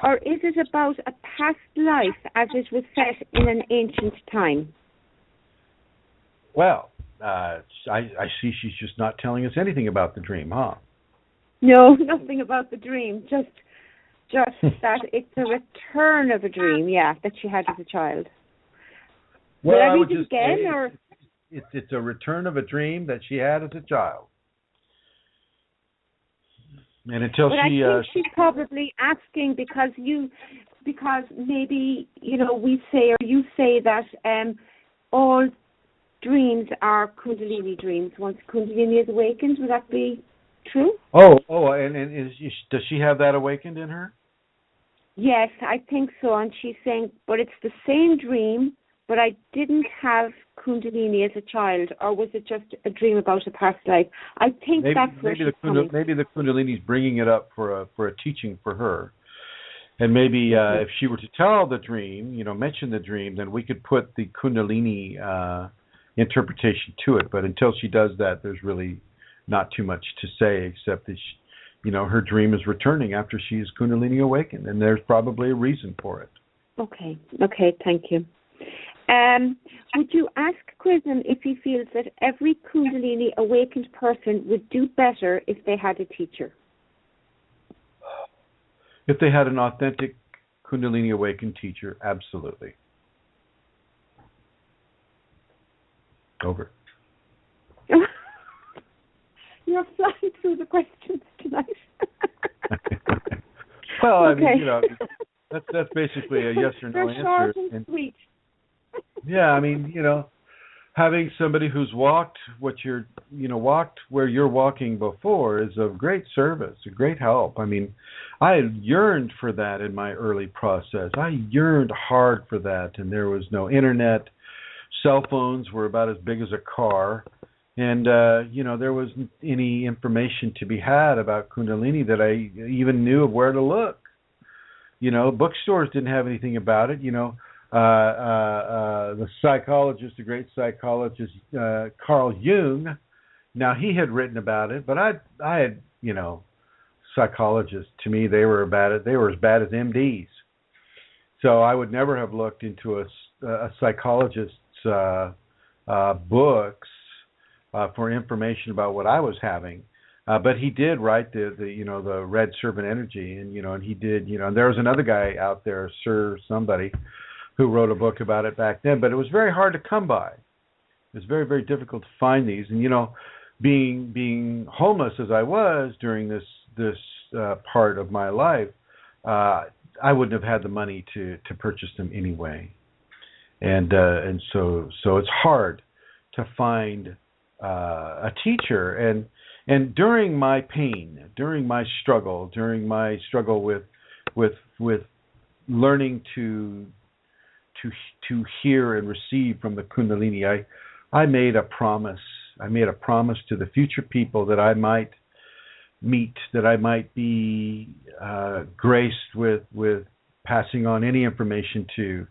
Or is it about a past life as it was set in an ancient time? Well, I see she's just not telling us anything about the dream, huh? No, nothing about the dream, just that it's a return of a dream, that she had as a child. Well, I would read it just again, say or it's a return of a dream that she had as a child. And until but she, I think she's probably asking because maybe we say or you say that all dreams are Kundalini dreams. Once Kundalini is awakened, would that be true? And does she have that awakened in her? Yes, I think so. And she's saying, but it's the same dream, but I didn't have Kundalini as a child, or was it just a dream about a past life? I think that's where she's coming. Maybe the Kundalini's bringing it up for a teaching for her. And maybe if she were to tell the dream, mention the dream, then we could put the Kundalini interpretation to it. But until she does that, there's really not too much to say except that her dream is returning after she is Kundalini awakened, and there's probably a reason for it. Okay, thank you. Would you ask Chrism if he feels that every Kundalini awakened person would do better if they had a teacher? If they had an authentic Kundalini awakened teacher, absolutely. Over. You're flying through the questions tonight. Well, okay. I mean, that's basically a yes or no They're answer. Short and sweet. Yeah, I mean, having somebody who's walked walked where you're walking before is of great service, a great help. I mean, I yearned for that in my early process. I yearned hard for that, and there was no internet. Cell phones were about as big as a car. And, there wasn't any information to be had about Kundalini that I even knew of where to look. Bookstores didn't have anything about it. the psychologist, the great psychologist Carl Jung. Now he had written about it, but I had, psychologists, to me they were as bad as MDs. So I would never have looked into a psychologist's books for information about what I was having. But he did write the Red Serpent Energy, and he did, and there was another guy out there, Sir somebody, who wrote a book about it back then, but it was very hard to come by. It was very, very difficult to find these, and being homeless as I was during this part of my life, I wouldn't have had the money to purchase them anyway, and so it's hard to find a teacher, and during my pain, during my struggle with learning to hear and receive from the Kundalini, I made a promise. I made a promise to the future people that I might meet, that I might be graced with passing on any information to,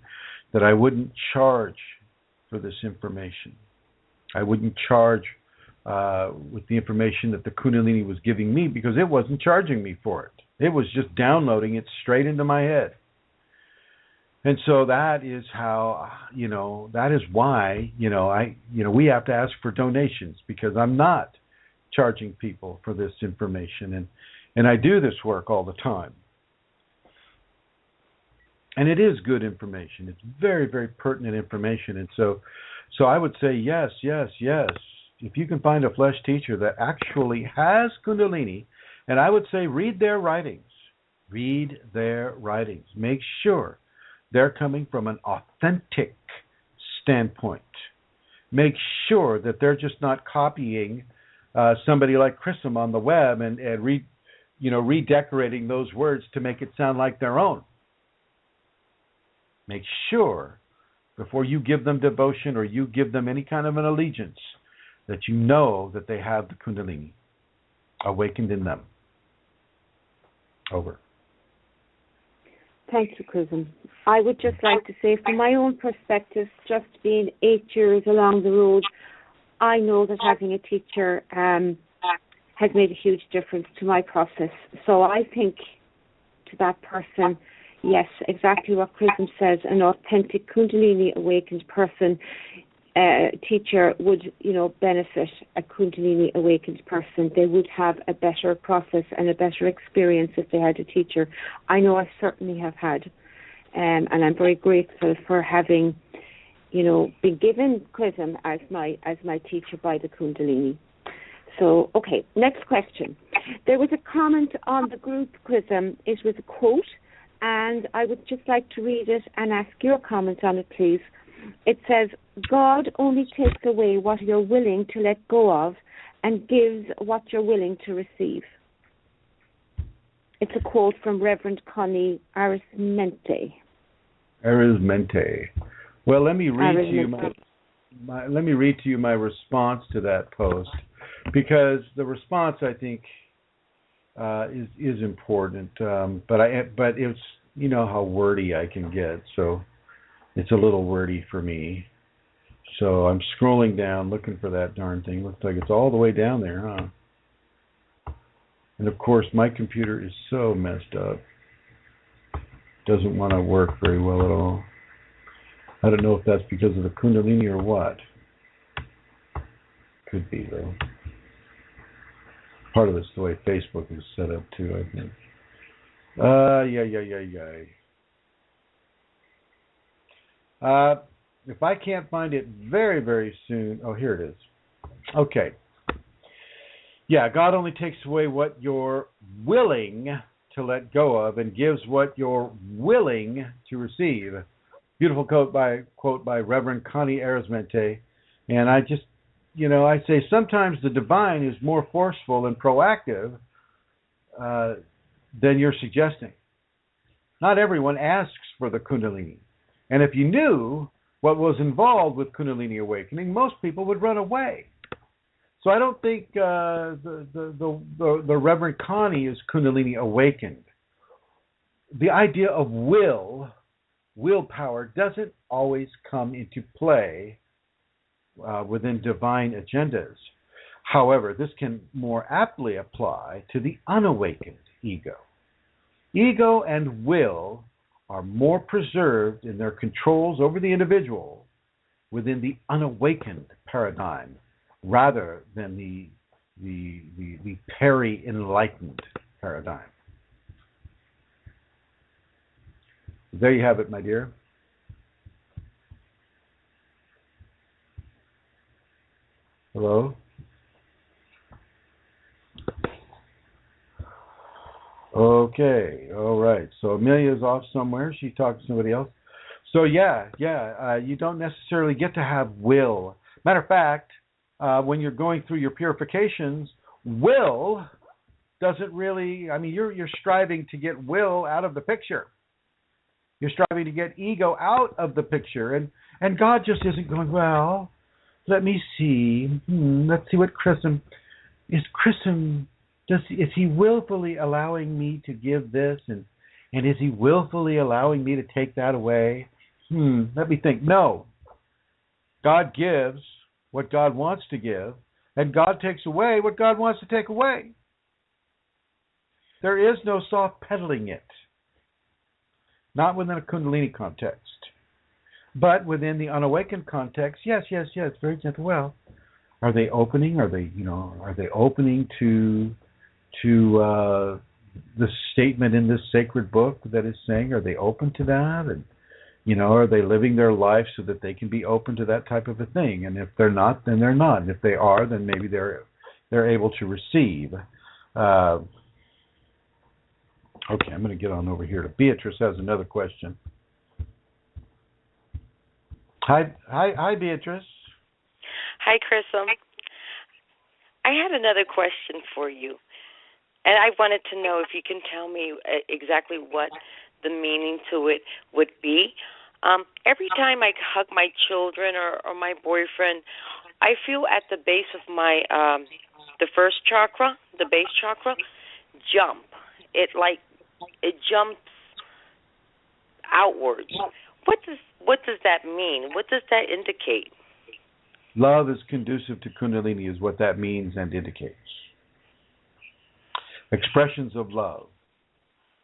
that I wouldn't charge for this information. I wouldn't charge with the information that the Kundalini was giving me, because it wasn't charging me for it. It was just downloading it straight into my head. And so that is how, that is why, we have to ask for donations, because I'm not charging people for this information. And I do this work all the time. And it is good information. It's very, very pertinent information. And so I would say yes. If you can find a flesh teacher that actually has Kundalini, and I would say read their writings. Read their writings. Make sure they're coming from an authentic standpoint. Make sure that they're just not copying somebody like Chrism on the web and redecorating those words to make it sound like their own. Make sure before you give them devotion or you give them any kind of an allegiance that you know that they have the Kundalini awakened in them. Over. Thank you, Chrism. I would just like to say, from my own perspective, just being 8 years along the road, I know that having a teacher has made a huge difference to my process. So I think to that person, yes, exactly what Chrism says, an authentic Kundalini awakened person, teacher would, benefit a Kundalini awakened person. They would have a better process and a better experience if they had a teacher. I know I certainly have had, and I'm very grateful for having, been given Chrism as my teacher by the Kundalini. So, okay, next question. There was a comment on the group, Chrism. It was a quote, and I would just like to read it and ask your comment on it, please. It says, God only takes away what you're willing to let go of and gives what you're willing to receive. It's a quote from Reverend Connie Arismente. Well, let me read to you my response to that post, because the response, I think, is important. But it's, how wordy I can get, so it's a little wordy for me. So I'm scrolling down looking for that darn thing. Looks like it's all the way down there, huh? And of course, my computer is so messed up. Doesn't want to work very well at all. I don't know if that's because of the Kundalini or what. Could be, though. Part of it's the way Facebook is set up, too, I think. If I can't find it very, very soon... Oh, here it is. Okay. Yeah, God only takes away what you're willing to let go of and gives what you're willing to receive. Beautiful quote by Reverend Connie Arismente. And I just, I say sometimes the divine is more forceful and proactive than you're suggesting. Not everyone asks for the Kundalini. And if you knew what was involved with Kundalini awakening, most people would run away. So I don't think the Reverend Connie is Kundalini awakened. The idea of will willpower doesn't always come into play within divine agendas. However, this can more aptly apply to the unawakened ego. Ego and will are more preserved in their controls over the individual within the unawakened paradigm rather than the peri-enlightened paradigm. There you have it, my dear. Hello? Okay, all right. So Amelia's off somewhere. She's talking to somebody else. So you don't necessarily get to have will. Matter of fact, when you're going through your purifications, will doesn't really, you're striving to get will out of the picture. You're striving to get ego out of the picture. And God just isn't going, well, let me see. Let's see what Chrism, is he willfully allowing me to give this? And is he willfully allowing me to take that away? Let me think. No. God gives what God wants to give, and God takes away what God wants to take away. There is no soft peddling it. Not within a Kundalini context. But within the unawakened context, yes, very gentle. Well, are they opening? Are they opening to the statement in this sacred book that is saying, are they open to that? And are they living their life so that they can be open to that type of a thing? And if they're not, then they're not. And if they are, then maybe they're able to receive. Okay, I'm going to get on over here to Beatrice. Has another question. Hi, Beatrice. Hi, Chrism. I had another question for you, and I wanted to know if you can tell me exactly what the meaning to it would be. Every time I hug my children or my boyfriend, I feel at the base of my the first chakra, the base chakra, jump. It jumps outwards. What does that mean? What does that indicate? Love is conducive to Kundalini is what that means and indicates. Expressions of love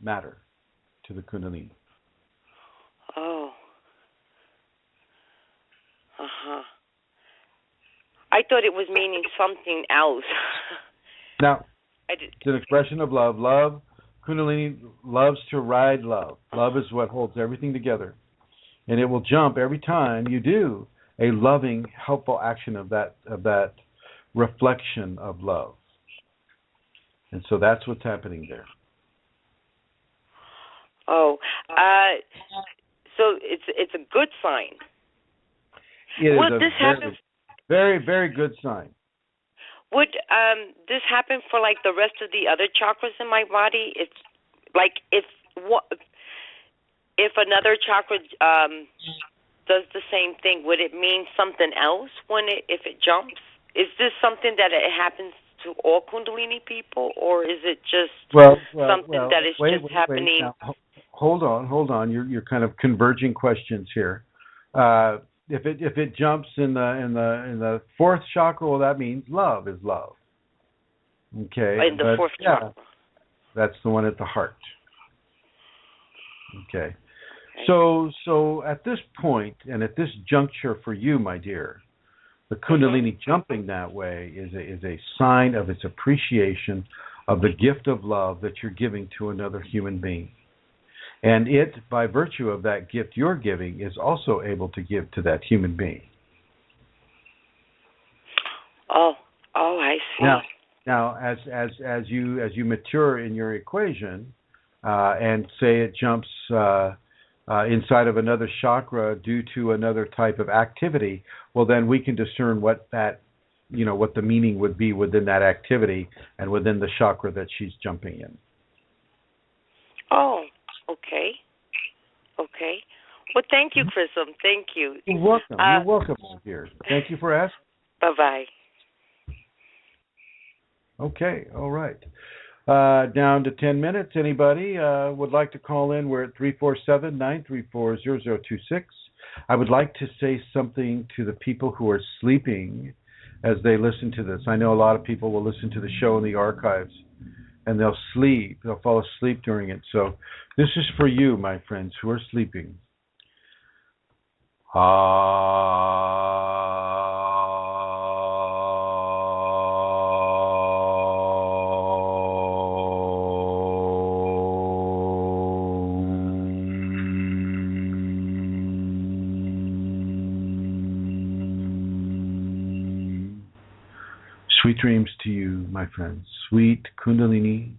matter to the Kundalini. Oh. Uh-huh. I thought it was meaning something else. Now, it's an expression of love. Love, Kundalini loves to ride love. Love is what holds everything together. And it will jump every time you do a loving, helpful action of that reflection of love. And so that's what's happening there. Oh, so it's a good sign. It is a very, very good sign. Would this happen for the rest of the other chakras in my body? It's if another chakra does the same thing, would it mean something else if it jumps? Is this something that it happens to all Kundalini people, or is it just something that is just happening? Now, hold on. You're kind of converging questions here. If it jumps in the fourth chakra, well, that means love is love. Okay. In the fourth chakra. That's the one at the heart. Okay. So at this point and at this juncture for you, my dear, the Kundalini jumping that way is a sign of its appreciation of the gift of love that you're giving to another human being. And it, by virtue of that gift you're giving, is also able to give to that human being. Oh, I see. Now, as you mature in your equation, and say it jumps inside of another chakra due to another type of activity, well, then we can discern what the meaning would be within that activity and within the chakra that she's jumping in. Oh. Okay. Well, thank you, Chrism. Thank you. You're welcome. You're welcome, my dear. Thank you for asking. Bye-bye. Okay. All right. Down to 10 minutes. Anybody would like to call in? We're at 347-934-0026. I would like to say something to the people who are sleeping as they listen to this. I know a lot of people will listen to the show in the archives, and they'll sleep. They'll fall asleep during it. So this is for you, my friends, who are sleeping. Sweet dreams to you, my friends. Sweet Kundalini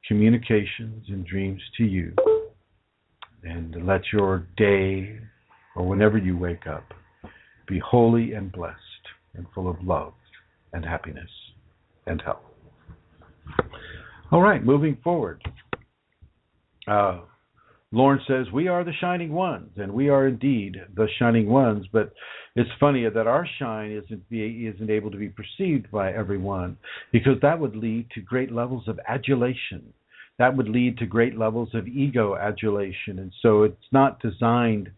communications and dreams to you. And let your day, or whenever you wake up, be holy and blessed and full of love and happiness and health. All right, moving forward. Lauren says, we are the shining ones, and we are indeed the shining ones, but it's funny that our shine isn't able to be perceived by everyone, because that would lead to great levels of adulation. That would lead to great levels of ego adulation, and so it's not designed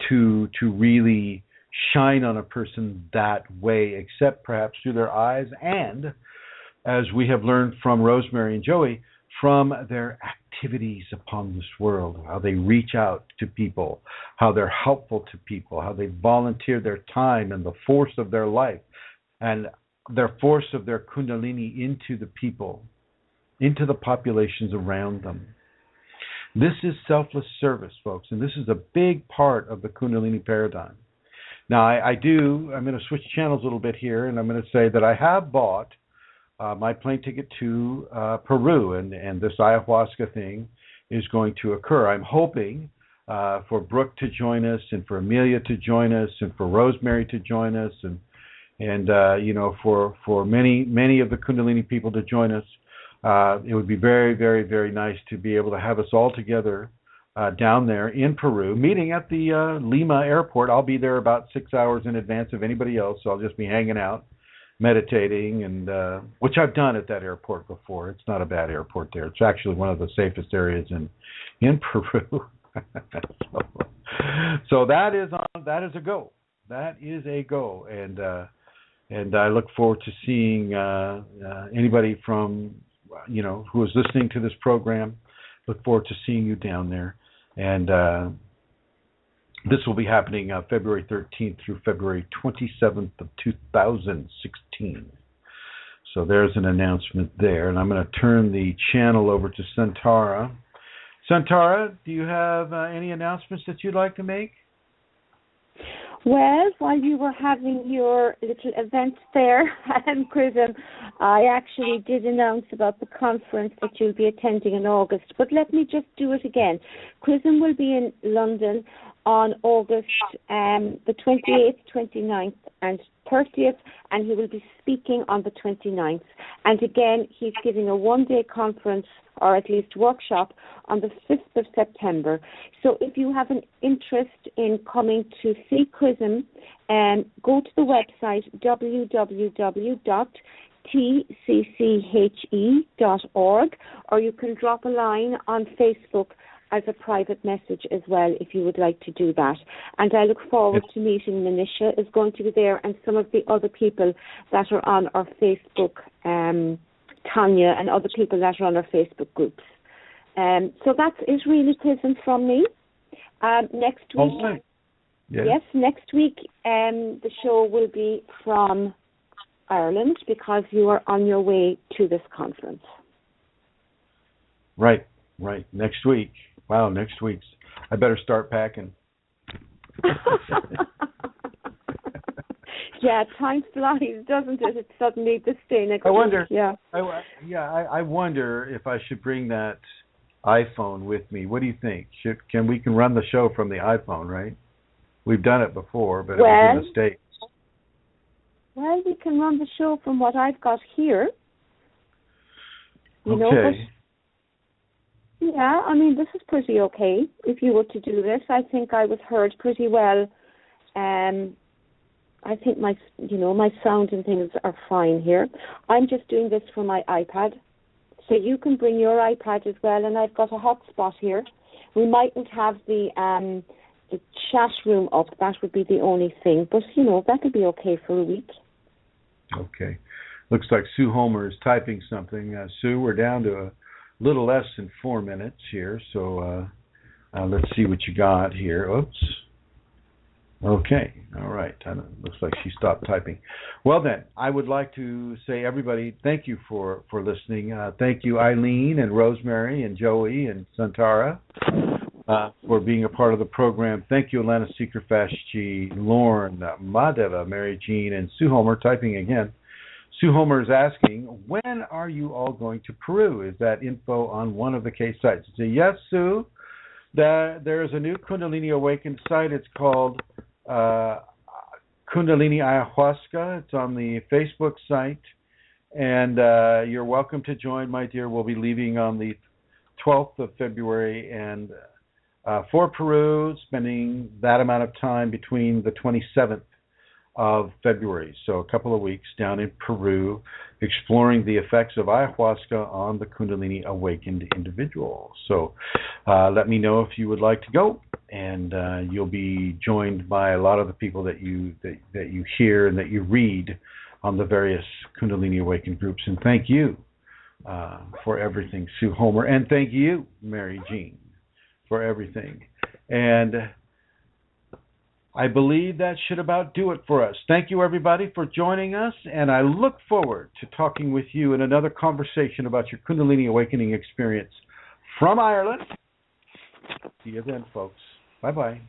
to really shine on a person that way, except perhaps through their eyes, and, as we have learned from Rosemary and Joey, from their activities upon this world, how they reach out to people, how they're helpful to people, how they volunteer their time and the force of their life and their force of their Kundalini into the people, into the populations around them. This is selfless service, folks, and this is a big part of the Kundalini paradigm. Now, I'm going to switch channels a little bit here, and I'm going to say that I have bought my plane ticket to Peru, and this ayahuasca thing is going to occur. I'm hoping for Brooke to join us, and for Amelia to join us, and for Rosemary to join us, and for many of the Kundalini people to join us. It would be very, very, very nice to be able to have us all together down there in Peru, meeting at the Lima airport. I'll be there about 6 hours in advance of anybody else, so I'll just be hanging out, meditating, and which I've done at that airport before. It's not a bad airport there. It's actually one of the safest areas in Peru. So that is a go. That is a go, and I look forward to seeing anybody from who is listening to this program. Look forward to seeing you down there, and this will be happening February 13th through February 27th of 2016. So there's an announcement there, and I'm going to turn the channel over to Santara. Santara, do you have any announcements that you'd like to make? Well, while you were having your little event there at Chrism, I actually did announce about the conference that you'll be attending in August. But let me just do it again. Chrism will be in London on August the 28th, 29th, and 30th, and he will be speaking on the 29th. And again, he's giving a one-day conference, or at least workshop, on the 5th of September. So if you have an interest in coming to see Chrism, go to the website www.tcche.org, or you can drop a line on Facebook as a private message as well, if you would like to do that. And I look forward to meeting Manisha is going to be there, and some of the other people that are on our Facebook, Tanya and other people that are on our Facebook groups. So that is really Chrism from me. Next week, yes, next week the show will be from Ireland, because you are on your way to this conference. Right. Next week. Wow, next week's. I better start packing. Yeah, time flies, doesn't it? It's suddenly this day next I wonder. week. Yeah. I wonder if I should bring that iPhone with me. What do you think? We can run the show from the iPhone, right? We've done it before, but it was a mistake. Well, we can run the show from what I've got here. Okay. Yeah, I mean, this is pretty okay. If you were to do this, I think I was heard pretty well. I think my sound and things are fine here. I'm just doing this for my iPad, So you can bring your iPad as well, and I've got a hotspot here. We mightn't have the chat room up. That would be the only thing. But, that would be okay for a week. Okay. Looks like Sue Homer is typing something. Sue, we're down to a little less than 4 minutes here, so let's see what you got here. Oops. Okay. All right. Looks like she stopped typing. Well, then, I would like to say, everybody, thank you for listening. Thank you, Eileen and Rosemary and Joey and Santara, for being a part of the program. Thank you, Alana Seekerfashchi, Lorne, Madeva, Mary Jean, and Sue Homer typing again. Sue Homer is asking, when are you all going to Peru? Is that info on one of the case sites? So yes, Sue, there is a new Kundalini Awakened site. It's called Kundalini Ayahuasca. It's on the Facebook site. And you're welcome to join, my dear. We'll be leaving on the 12th of February and for Peru, spending that amount of time between the 27th of February, so a couple of weeks down in Peru, exploring the effects of ayahuasca on the Kundalini awakened individual. So let me know if you would like to go, and you'll be joined by a lot of the people that you hear and that you read on the various Kundalini awakened groups. And thank you for everything, Sue Homer, and thank you, Mary Jean, for everything. And I believe that should about do it for us. Thank you, everybody, for joining us, and I look forward to talking with you in another conversation about your Kundalini Awakening experience from Ireland. See you then, folks. Bye-bye.